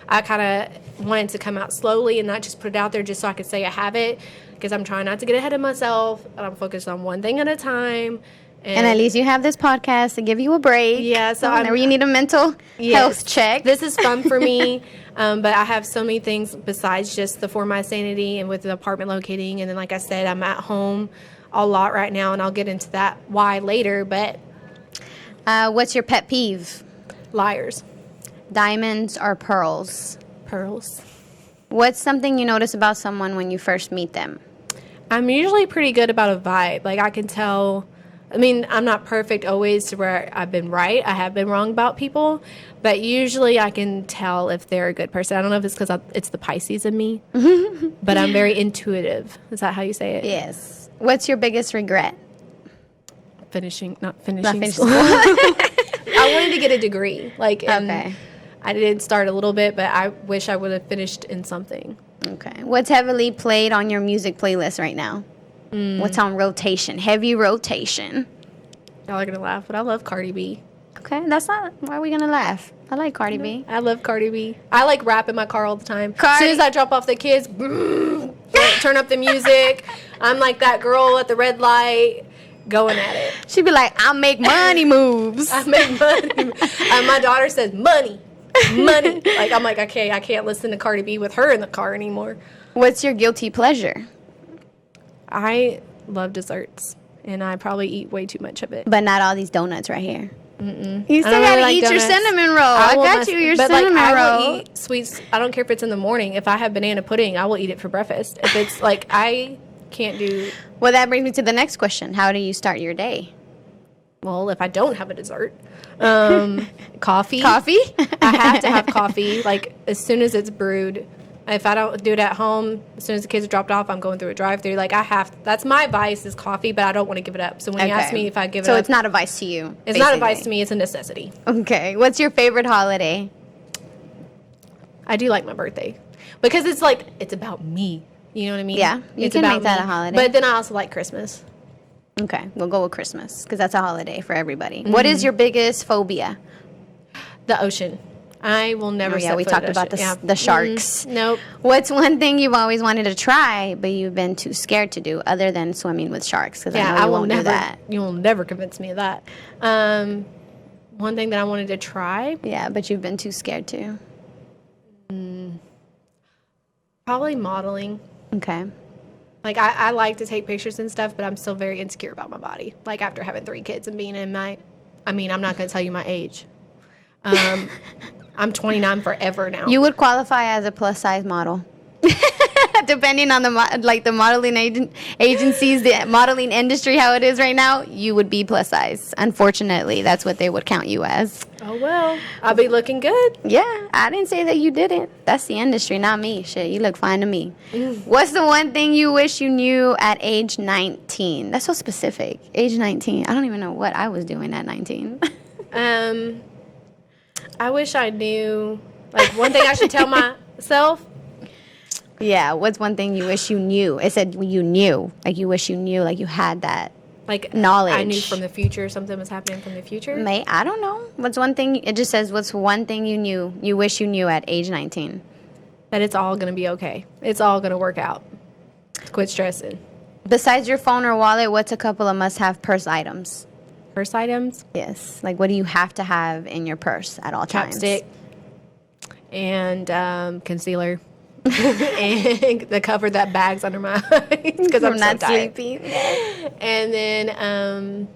I kind of wanted to come out slowly and not just put it out there just so I could say I have it, because I'm trying not to get ahead of myself, and I'm focused on one thing at a time. And at least you have this podcast to give you a break. Yeah, so whenever you need a mental health check. This is fun for me, but I have so many things besides just the For My Sanity and with the apartment locating. And then, like I said, I'm at home a lot right now, and I'll get into that why later. But what's your pet peeve? Liars. Diamonds or pearls? Pearls. What's something you notice about someone when you first meet them? I'm usually pretty good about a vibe. Like I can tell. I mean, I'm not perfect always to where I've been right. I have been wrong about people, but usually I can tell if they're a good person. I don't know if it's because it's the Pisces in me, but I'm very intuitive. Is that how you say it? Yes. What's your biggest regret? Not finishing school. I wanted to get a degree. Okay. I did start a little bit, but I wish I would have finished in something. Okay. What's heavily played on your music playlist right now? What's on rotation? Heavy rotation. Y'all are going to laugh, but I love Cardi B. Okay, that's not... Why are we going to laugh? I like Cardi B. I love Cardi B. I like rap in my car all the time. As soon as I drop off the kids, turn up the music. I'm like that girl at the red light going at it. She'd be like, I make money moves. I make money. My daughter says, money. Like, I'm like, okay, I can't listen to Cardi B with her in the car anymore. What's your guilty pleasure? I love desserts, and I probably eat way too much of it. But not all these donuts right here. Mm-mm. You still gotta eat your cinnamon roll. I got you your cinnamon roll. I will eat sweets. I don't care if it's in the morning. If I have banana pudding, I will eat it for breakfast. If it's like, I can't do... Well, that brings me to the next question. How do you start your day? Well, if I don't have a dessert, coffee. Coffee? I have to have coffee, like, as soon as it's brewed. If I don't do it at home, as soon as the kids are dropped off, I'm going through a drive-thru. Like, that's my vice is coffee, but I don't want to give it up. So when you ask me if I give it up... So it's not a vice to you, It's not a vice to me. It's a necessity. Okay. What's your favorite holiday? I do like my birthday. Because it's like, it's about me. You know what I mean? Yeah. You can make that a holiday. But then I also like Christmas. Okay. We'll go with Christmas because that's a holiday for everybody. Mm-hmm. What is your biggest phobia? The ocean. I will never set foot in the ocean. We talked about the sharks. Nope. What's one thing you've always wanted to try, but you've been too scared to do, other than swimming with sharks? Because I know you won't do that. You will never convince me of that. One thing that I wanted to try. Yeah, but you've been too scared to. Probably modeling. Okay. Like, I like to take pictures and stuff, but I'm still very insecure about my body. Like, after having 3 kids and being in I'm not going to tell you my age. I'm 29 forever now. You would qualify as a plus-size model. Depending on the modeling agencies, the modeling industry, how it is right now, you would be plus size. Unfortunately, that's what they would count you as. Oh, well, I'll be looking good. Yeah, I didn't say that you didn't. That's the industry, not me. Shit, you look fine to me. What's the one thing you wish you knew at age 19? That's so specific. Age 19. I don't even know what I was doing at 19. I wish I knew, like, one thing I should tell myself. Yeah, what's one thing you wish you knew? It said you knew. Like, you wish you knew, like, you had that knowledge. I knew from the future something was happening from the future. I don't know. What's one thing, it just says, what's one thing you knew, you wish you knew at age 19? That it's all going to be okay. It's all going to work out. Quit stressing. Besides your phone or wallet, what's a couple of must-have purse items? Purse items? Yes. Like, what do you have to have in your purse at all times? Chapstick and concealer. And the cover that bags under my eyes because I'm not so sleepy. And then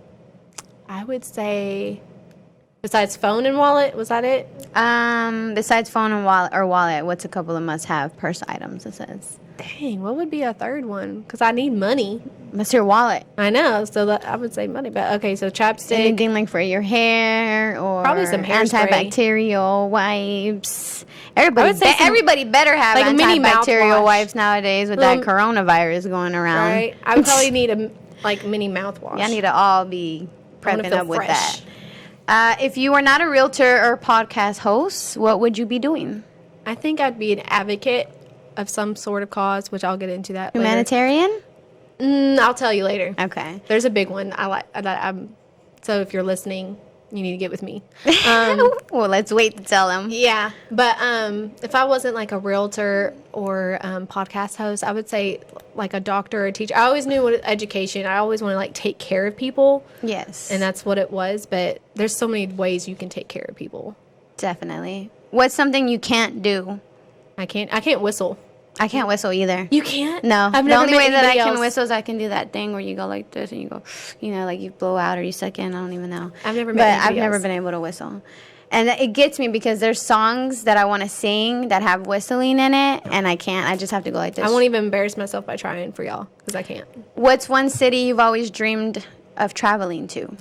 I would say, besides phone and wallet, was that it? Besides phone and wallet, what's a couple of must-have purse items? It says Dang, what would be a third one? Because I need money. What's your wallet? I know, so I would say money. But okay, so chapstick. Anything like for your hair or Probably some hairspray. antibacterial wipes. Everybody better have like a mini antibacterial mouthwash. wipes nowadays with that coronavirus going around. Right. I would probably need a mini mouthwash. Y'all need to all be prepping feel up with fresh. that. If you were not a realtor or podcast host, what would you be doing? I think I'd be an advocate of some sort of cause, which I'll get into that later. Humanitarian? I'll tell you later. Okay. There's a big one. So if you're listening, you need to get with me. Well, let's wait to tell them. Yeah, but if I wasn't like a realtor or podcast host, I would say like a doctor or a teacher. I always knew what education. I always want to like take care of people. Yes. And that's what it was. But there's so many ways you can take care of people. Definitely. What's something you can't do? I can't whistle. I can't whistle either. You can't? No. I've the never only met way that I anybody can else. whistle is I can do that thing where you go like this and you go, like you blow out or you suck in. I don't even know. I've never met But anybody I've never else. been able to whistle. And it gets me because there's songs that I want to sing that have whistling in it, and I can't. I just have to go like this. I won't even embarrass myself by trying for y'all because I can't. What's one city you've always dreamed of traveling to?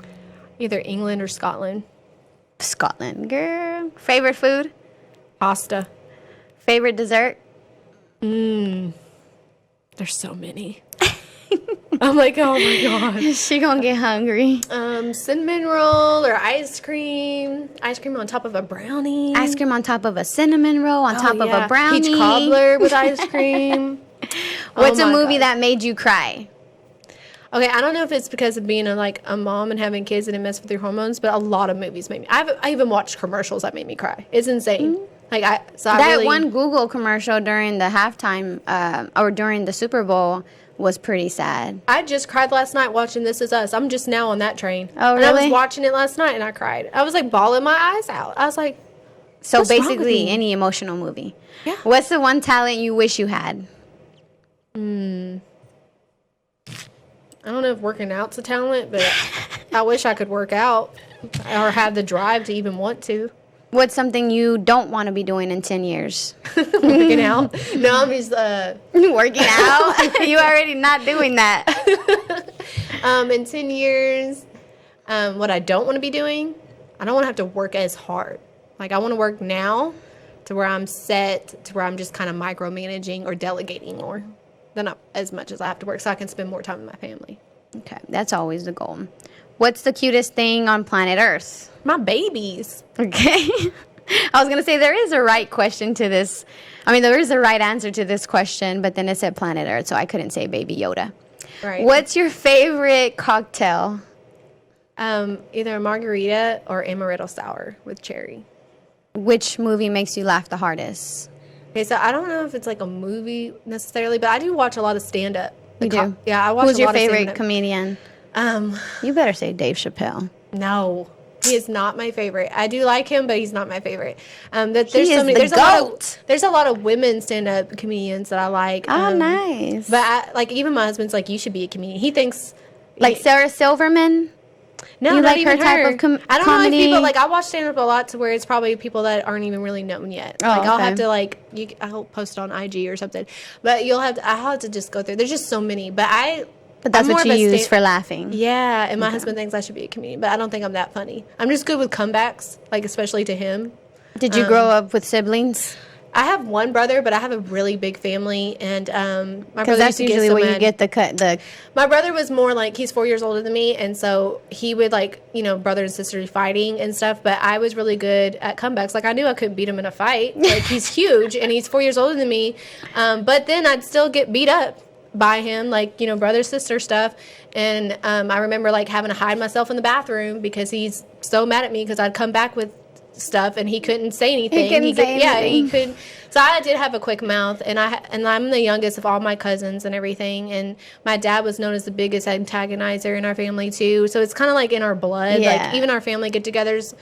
Either England or Scotland. Scotland, girl. Favorite food? Pasta. Favorite dessert? There's so many. I'm like, oh my god. She gonna get hungry. Cinnamon roll or ice cream. Ice cream on top of a brownie. Ice cream on top of a cinnamon roll, on top of a brownie. Peach cobbler with ice cream. What's Oh a my movie God. that made you cry? Okay, I don't know if it's because of being a mom and having kids and it messed with your hormones, but a lot of movies made me. I even watched commercials that made me cry. It's insane. That one Google commercial during the halftime or during the Super Bowl was pretty sad. I just cried last night watching This Is Us. I'm just now on that train. Oh, And I really? was watching it last night and I cried. I was like bawling my eyes out. I was like, So What's wrong with basically, me? any emotional movie. Yeah. What's the one talent you wish you had? I don't know if working out's a talent, but I wish I could work out or have the drive to even want to. What's something you don't want to be doing in 10 years? Working out. No, I'm just Working out? You already not doing that. in 10 years, what I don't want to be doing, I don't want to have to work as hard. Like I want to work now to where I'm set, to where I'm just kind of micromanaging or delegating more. Not as much as I have to work so I can spend more time with my family. Okay, that's always the goal. What's the cutest thing on planet Earth? My babies. Okay. I was going to say there is a right question to this. I mean, there is a right answer to this question, but then it said planet Earth, so I couldn't say Baby Yoda. Right. What's your favorite cocktail? Either a margarita or amaretto sour with cherry. Which movie makes you laugh the hardest? Okay, so I don't know if it's like a movie necessarily, but I do watch a lot of stand-up. You do? Yeah, I watch Who's a your lot of favorite stand-up. comedian? You better say Dave Chappelle. No, he is not my favorite. I do like him, but he's not my favorite. There's He is the GOAT. There's a lot of women stand-up comedians that I like. Oh, nice. But even my husband's like, you should be a comedian. He thinks Like Sarah Silverman? no, you not like even her type of I don't know comedy? if people like. I watch stand-up a lot to where it's probably people that aren't even really known yet. Oh, I'll okay. have to I'll post it on IG or something. But I'll have to just go through. There's just so many. But But that's I'm what more you of a use for laughing. Yeah, and my husband thinks I should be a comedian, but I don't think I'm that funny. I'm just good with comebacks, like especially to him. Did you grow up with siblings? I have one brother, but I have a really big family, and my Because brother that's used to usually get so where you mad. get the My brother was more like, he's 4 years older than me, and so he would brother and sister fighting and stuff, but I was really good at comebacks. Like I knew I couldn't beat him in a fight. Like he's huge and he's 4 years older than me, but then I'd still get beat up by him, brother sister stuff. And I remember having to hide myself in the bathroom because he's so mad at me because I'd come back with stuff and he couldn't say anything. He couldn't say Yeah, anything. he couldn't. So I did have a quick mouth, and I'm the youngest of all my cousins and everything. And my dad was known as the biggest antagonizer in our family too. So it's kind of like in our blood. Yeah. Even our family get-togethers.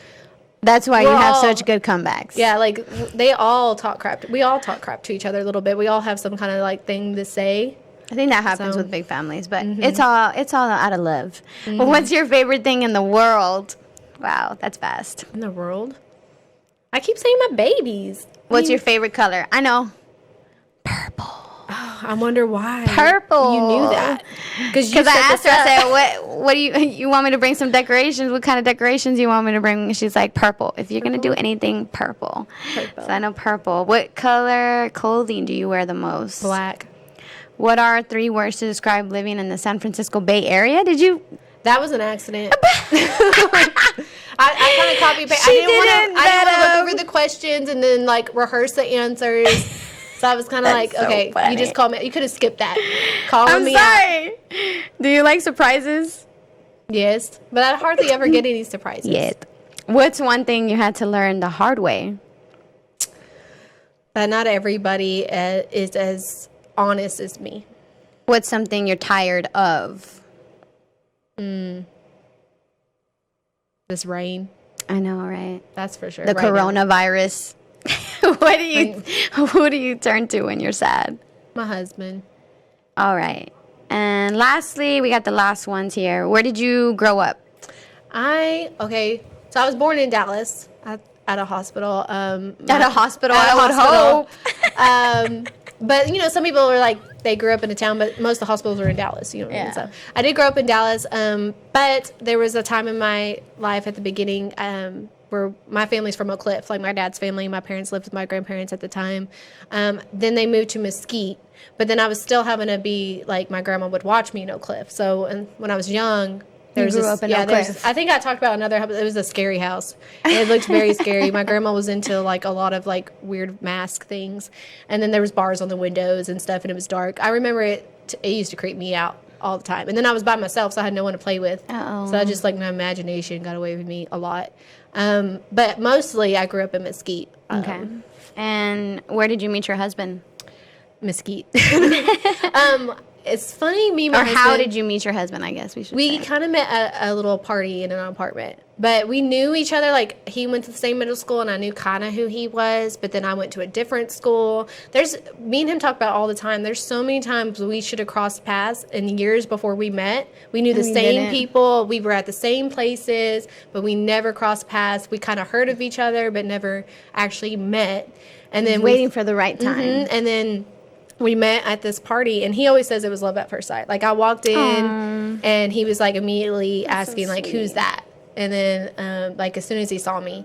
That's why you We're have all- such good comebacks. Yeah, they all talk crap. We all talk crap to each other a little bit. We all have some kind of thing to say. I think that happens So- with big families, but it's all out of love. But what's your favorite thing in the world? Wow, that's fast. In the world, I keep saying my babies. What's your favorite color? I know. Purple. I wonder why. Purple. You knew that. Because I asked her, I said, what do you want me to bring some decorations? What kind of decorations you want me to bring? And she's like, purple. If you're going to do anything, purple. So I know purple. What color clothing do you wear the most? Black. What are 3 words to describe living in the San Francisco Bay Area? That was an accident. I kind of copy paste. I didn't want to look over the questions and then like rehearse the answers. So I was kind of like, so okay, funny. you just call me. You could have skipped that. Calling me sorry. out. Do you like surprises? Yes, but I hardly ever get any surprises. Yet. What's one thing you had to learn the hard way? But not everybody is as honest as me. What's something you're tired of? This rain. I know, right? That's for sure. The right coronavirus. Who do you turn to when you're sad? My husband. All right. And lastly, we got the last ones here. Where did you grow up? So I was born in Dallas at a hospital. At a hospital, I would hope. But, you know, some people are like, they grew up in a town, but most of the hospitals are in Dallas. You know what I mean? So I did grow up in Dallas, but there was a time in my life at the beginning where my family's from Oak Cliff, like my dad's family. My parents lived with my grandparents at the time. Then they moved to Mesquite, but then I was still having to be, like, my grandma would watch me in Oak Cliff. So when I was young... You grew up in Oak Cliff. I think I talked about another house. It was a scary house. It looked very scary. My grandma was into like a lot of like weird mask things, and then there was bars on the windows and stuff, and it was dark. I remember it used to creep me out all the time. And then I was by myself, so I had no one to play with. Uh-oh. So I just like my imagination got away with me a lot. But mostly I grew up in Mesquite. Okay. And where did you meet your husband? Mesquite. It's funny, me and my husband... how did you meet your husband, I guess we should We say. kind of met at a little party in an apartment. But we knew each other. Like, he went to the same middle school, and I knew kind of who he was. But then I went to a different school. Me and him talk about it all the time. There's so many times we should have crossed paths in years before we met. We knew the same people. We were at the same places, but we never crossed paths. We kind of heard of each other, but never actually met. And then waiting for the right time. And then... we met at this party, and he always says it was love at first sight. Like, I walked in, and he was, like, immediately asking, like, who's that? And then, like, as soon as he saw me,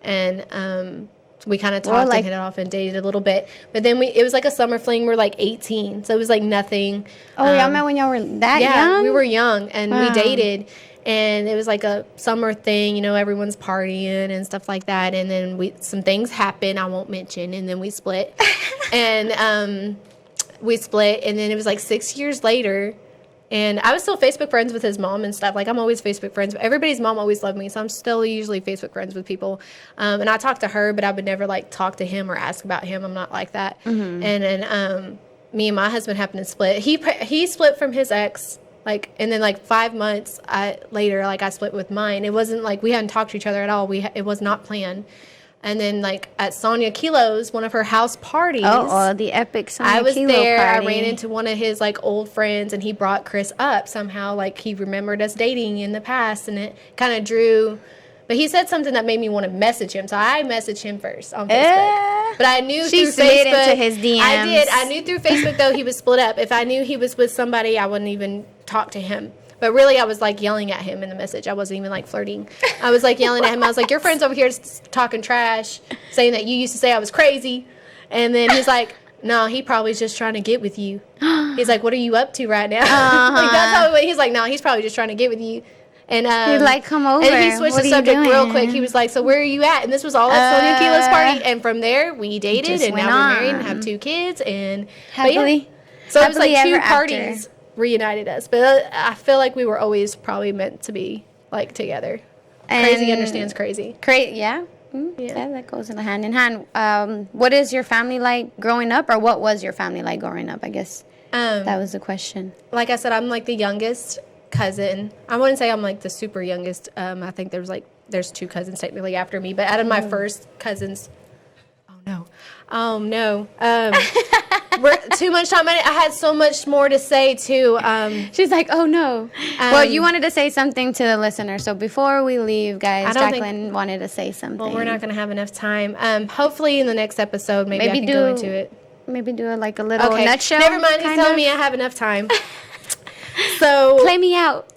and we kind of talked and hit it off and dated a little bit. But then it was, like, a summer fling. We're, like, 18, so it was, like, nothing. Oh, y'all met when y'all were that young? Yeah, we were young, and we dated. And it was like a summer thing, you know, everyone's partying and stuff like that. And then some things happened I won't mention, and then we split. And we split, and then it was like 6 years later, and I was still Facebook friends with his mom and stuff. Like, I'm always Facebook friends. Everybody's mom always loved me, so I'm still usually Facebook friends with people. And I talked to her, but I would never, like, talk to him or ask about him. I'm not like that. Mm-hmm. And then me and my husband happened to split. He split from his ex. Like, and then, like, 5 months later, like, I split with mine. It wasn't, like, we hadn't talked to each other at all. It was not planned. And then, like, at Sonia Kilo's, one of her house parties. Oh, the epic Sonia Kilo I was there. party. I ran into one of his, like, old friends, and he brought Chris up somehow. Like, he remembered us dating in the past, and it kind of drew... But he said something that made me want to message him, so I messaged him first on Facebook. But I knew she through slid Facebook... into his DMs. I did. I knew through Facebook, though, he was split up. If I knew he was with somebody, I wouldn't even talk to him. But really, I was, like, yelling at him in the message. I wasn't even, like, flirting. I was, like, yelling at him. I was like, your friend's over here talking trash, saying that you used to say I was crazy. And then he's like, no, he probably just trying to get with you. He's like, what are you up to right now? Like, that's how he's like, no, he's probably just trying to get with you. And he'd like, come over. And he switched the subject real quick. He was like, so where are you at? And this was all at Sonia Kilo's party. And from there, we dated, and now we're married and have 2 kids. And happily. So it was like 2 parties reunited us, but I feel like we were always probably meant to be, like, together. And crazy understands crazy. Yeah, that goes in the hand in hand. What is your family like growing up, or what was your family like growing up? I guess that was the question. Like I said, I'm like the youngest cousin. I wouldn't say I'm like the super youngest. I think there's 2 cousins technically after me, but out of my first cousins, oh no. We're too much time. I had so much more to say too. She's like, oh no. Well, you wanted to say something to the listener, so before we leave, guys, Jaclyn wanted to say something. Well, we're not going to have enough time. Hopefully in the next episode, maybe I can go into it. maybe do a little Okay, nutshell. never mind. He's telling me I have enough time. So play me out.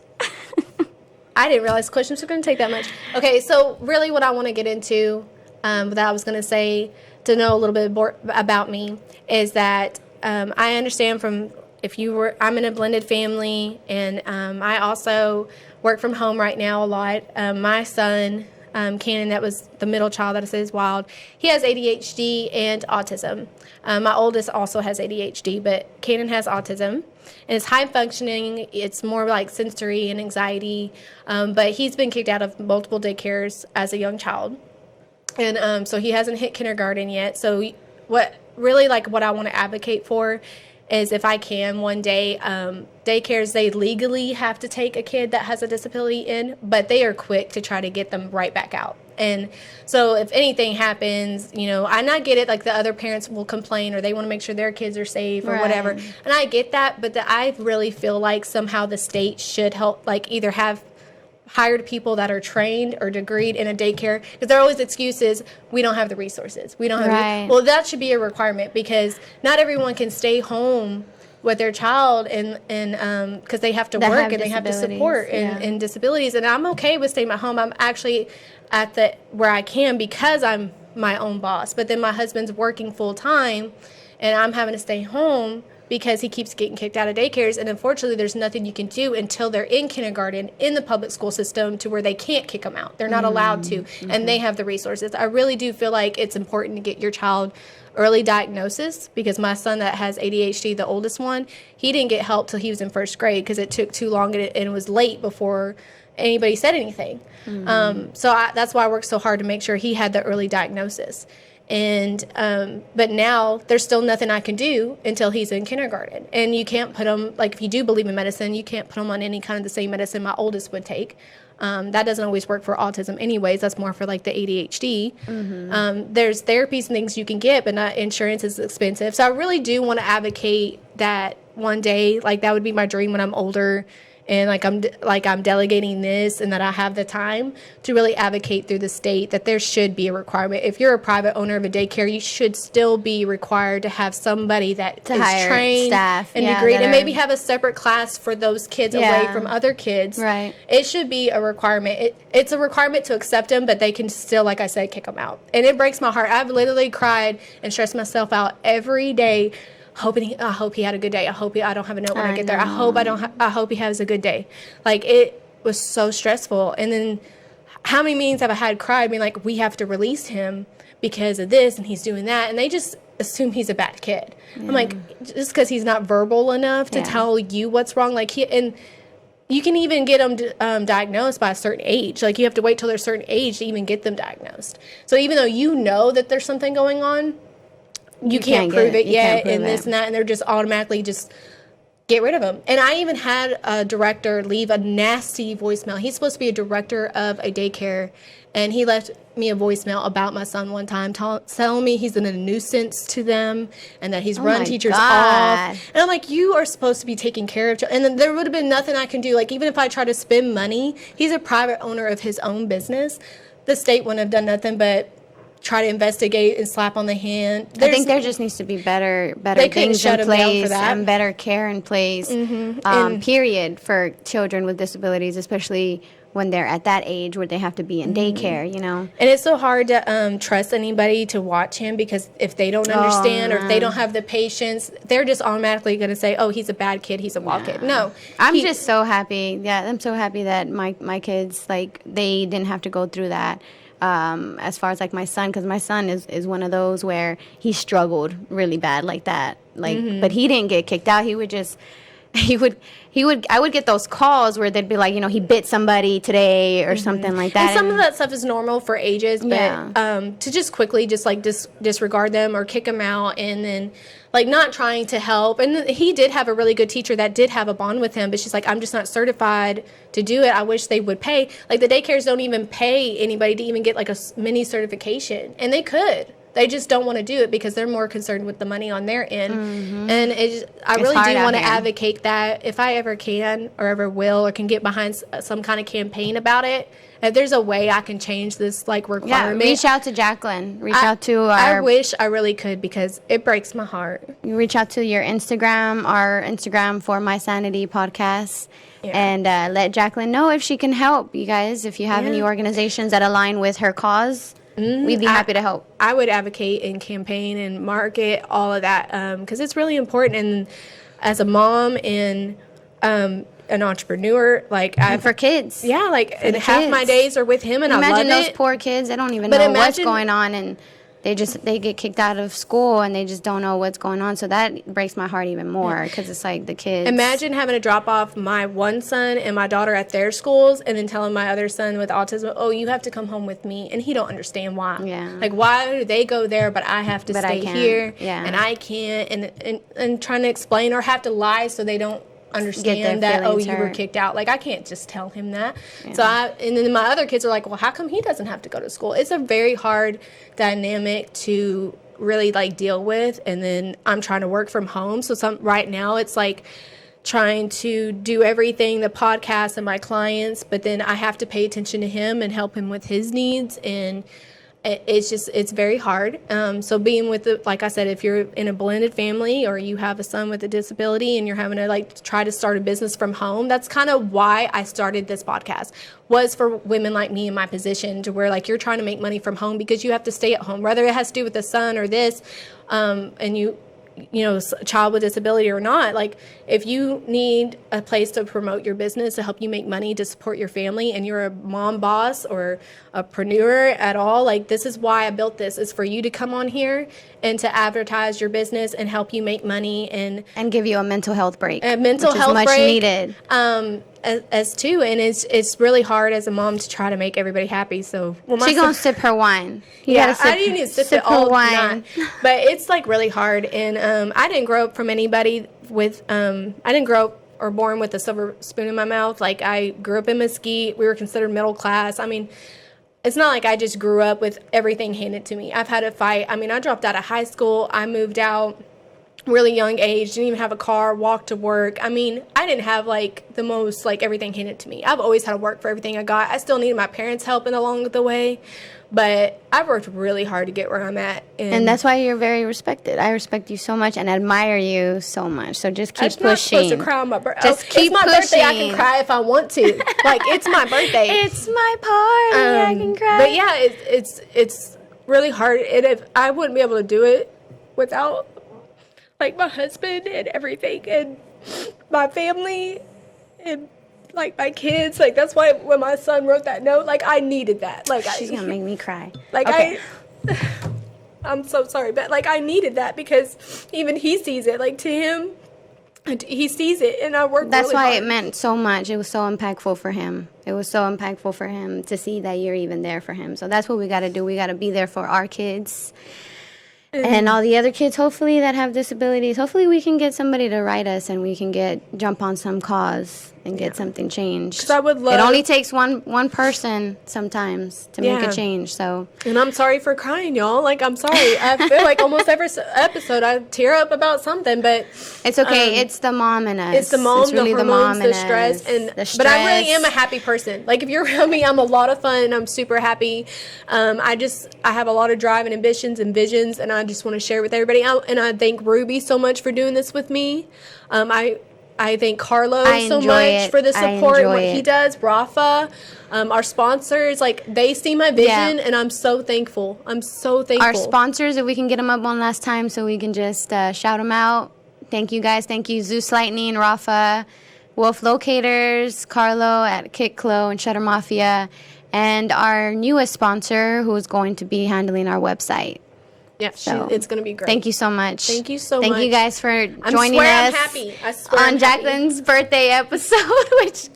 I didn't realize questions were going to take that much. Okay, so really what I want to get into, that I was going to say to know a little bit more about me, is that I understand I'm in a blended family, and I also work from home right now a lot. My son, Cannon, that was the middle child that I said is wild, he has ADHD and autism. My oldest also has ADHD, but Cannon has autism. And it's high functioning. It's more like sensory and anxiety. But he's been kicked out of multiple daycares as a young child. And so he hasn't hit kindergarten yet. So what I want to advocate for is, if I can one day, daycares, they legally have to take a kid that has a disability in, but they are quick to try to get them right back out. And so if anything happens, and I get it, like the other parents will complain or they want to make sure their kids are safe or whatever. And I get that, but I really feel like somehow the state should help, like either have hired people that are trained or degreed in a daycare, because there are always excuses. We don't have the resources. We don't have well, that should be a requirement, because not everyone can stay home with their child and because they have to work and they have to support and disabilities. And I'm okay with staying at home. I'm actually at where I can, because I'm my own boss. But then my husband's working full time and I'm having to stay home because he keeps getting kicked out of daycares. And unfortunately, there's nothing you can do until they're in kindergarten in the public school system, to where they can't kick them out. They're not allowed to, and they have the resources. I really do feel like it's important to get your child early diagnosis, because my son that has ADHD, the oldest one, he didn't get help till he was in first grade because it took too long and it was late before anybody said anything. So that's why I worked so hard to make sure he had the early diagnosis. And but now there's still nothing I can do until he's in kindergarten. And you can't put him, like if you do believe in medicine, you can't put him on any kind of the same medicine my oldest would take. That doesn't always work for autism anyways. That's more for like the ADHD. There's therapies and things you can get, but not insurance is expensive. So I really do want to advocate that one day, like that would be my dream when I'm older, and I'm delegating this, and that I have the time to really advocate through the state that there should be a requirement. If you're a private owner of a daycare, you should still be required to have somebody that is trained staff, and degreed, and maybe have a separate class for those kids away from other kids. Right. It should be a requirement. It's a requirement to accept them, but they can still, like I said, kick them out. And it breaks my heart. I've literally cried and stressed myself out every day, I hope he had a good day. I hope I don't have a note when I get there. I hope he has a good day. Like, it was so stressful. And then how many meetings have I had cried, being like, we have to release him because of this and he's doing that, and they just assume he's a bad kid. I'm like, just because he's not verbal enough to tell you what's wrong, and you can even get them diagnosed by a certain age. Like, you have to wait till they're a certain age to even get them diagnosed. So even though you know that there's something going on, you can't prove it yet, and this and that, and they're just automatically just get rid of them. And I even had a director leave a nasty voicemail. He's supposed to be a director of a daycare, and he left me a voicemail about my son one time, telling me he's been a nuisance to them and that he's run teachers off. And I'm like, you are supposed to be taking care of children. And then there would have been nothing I can do. Like, even if I try to spend money, he's a private owner of his own business. The state wouldn't have done nothing but try to investigate and slap on the hand. I think there just needs to be better things in place and better care in place, period, for children with disabilities, especially when they're at that age where they have to be in daycare, And it's so hard to trust anybody to watch him, because if they don't understand or if they don't have the patience, they're just automatically going to say, oh, he's a bad kid, he's a wild kid. No. I'm just so happy. Yeah, I'm so happy that my kids, like, they didn't have to go through that. As far as like my son, because my son is one of those where he struggled really bad like that, but he didn't get kicked out. He would just I would get those calls where they'd be like, he bit somebody today or something like that. And some of that stuff is normal for ages, but to just quickly disregard them or kick them out, and then like not trying to help. And he did have a really good teacher that did have a bond with him, but she's like, I'm just not certified to do it. I wish they would pay. Like, the daycares don't even pay anybody to even get like a mini certification, and they could. they just don't want to do it because they're more concerned with the money on their end. And I really hard do out want to here. advocate that if I ever can or ever will or can get behind some kind of campaign about it, if there's a way I can change this like Yeah, requirement. reach out to Jaclyn. Reach out to I our. wish I really could because it breaks my heart. You reach out to your Instagram, our Instagram For My Sanity Podcast, and let Jaclyn know if she can help. You guys, if you have any organizations that align with her cause, we'd be happy to help. I would advocate and campaign and market all of that because it's really important. And as a mom and an entrepreneur, like And for kids. yeah, like and half my kids. days are with him, and I love Imagine those it. poor kids. They don't even But know what's imagine- going on, and they get kicked out of school, and they just don't know what's going on. So that breaks my heart even more because it's like the kids. Imagine having to drop off my one son and my daughter at their schools and then telling my other son with autism, oh, you have to come home with me. And he don't understand why. Yeah. Like, why do they go there, but I have to But I stay can't. here Yeah. and I can't and trying to explain or have to lie so they don't understand their that, oh, feelings you were hurt. kicked out. Like, I can't just tell him that. And then my other kids are like, well, how come he doesn't have to go to school? It's a very hard dynamic to really like deal with. And then I'm trying to work from home. So right now it's like trying to do everything, the podcast and my clients, but then I have to pay attention to him and help him with his needs. And it's very hard. So being with like I said, if you're in a blended family or you have a son with a disability and you're having to like try to start a business from home, that's kind of why I started this podcast, was for women like me in my position, to where like you're trying to make money from home because you have to stay at home, whether it has to do with the son or this, and you know, a child with disability or not. Like, if you need a place to promote your business, to help you make money, to support your family, and you're a mom boss or a preneur at all, like, this is why I built this, is for you to come on here and to advertise your business and help you make money and give you a mental health break. a mental which health is much break, needed. as too. And it's really hard as a mom to try to make everybody happy. So She gonna sip her wine. You yeah, gotta sip, I do need to sip it her all wine. night. But it's like really hard. And I didn't grow up from anybody with, I didn't grow up or born with a silver spoon in my mouth. Like, I grew up in Mesquite. We were considered middle class. I mean, it's not like I just grew up with everything handed to me. I've had to fight. I mean, I dropped out of high school. I moved out really young age, didn't even have a car, walked to work. I mean, I didn't have like the most, like, everything handed to me. I've always had to work for everything I got. I still needed my parents' help along the way, but I've worked really hard to get where I'm at. And that's why you're very respected. I respect you so much and admire you so much. So just keep I'm not pushing. supposed to cry on my birthday. Just keep it's my birthday. I pushing. can cry if I want to. Like, it's my birthday. It's my party. I can cry. But yeah, it's really hard. And if I wouldn't be able to do it without like my husband and everything and my family and like my kids. Like, that's why when my son wrote that note, like, I needed that. Like, She's gonna make me cry. like, Okay. I'm so sorry, but like, I needed that because even he sees it. Like, to him, he sees it, and I work. That's really why hard. it meant so much. It was so impactful for him. It was so impactful for him to see that you're even there for him. So that's what we got to do. We got to be there for our kids and all the other kids, hopefully, that have disabilities. Hopefully we can get somebody to write us and we can jump on some cause and get something changed. 'Cause I would love- It only takes one person sometimes to make Yeah. a change. So And I'm sorry for crying, y'all. Like, I'm sorry. I feel like almost every episode I tear up about something, but it's okay. It's the mom in us. it's the mom, really the hormones, the in stress, us. and The but I really stress. am a happy person. Like, if you're around me, I'm a lot of fun. I'm super happy. I have a lot of drive and ambitions and visions, and I just want to share with everybody. And I thank Ruby so much for doing this with me. I thank Carlo I so enjoy much it. for the I support and enjoy what he it. does. Rafa, our sponsors, like, they see my vision, and I'm so thankful. I'm so thankful. Our sponsors, if we can get them up one last time so we can just shout them out. Thank you, guys. Thank you, Zeus Lightning, Rafa, Wolf Locators, Carlo at Kick Clo and Shutter Mafia, and our newest sponsor who is going to be handling our website. Yeah, So, it's going to be great. Thank you so much. Thank you so Thank much. you guys for I joining swear us I'm happy. I swear on I'm happy. Jaclyn's birthday episode, which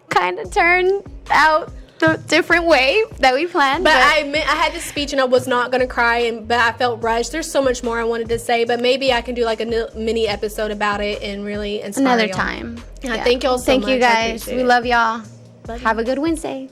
kind of turned out the different way that we planned. But I admit, I had this speech and I was not going to cry, but I felt rushed. There's so much more I wanted to say, but maybe I can do like a mini episode about it and really inspire another y'all. time. Yeah, thank y'all so Thank much. you I guys. appreciate We it. love y'all. Love you. Have a good Wednesday.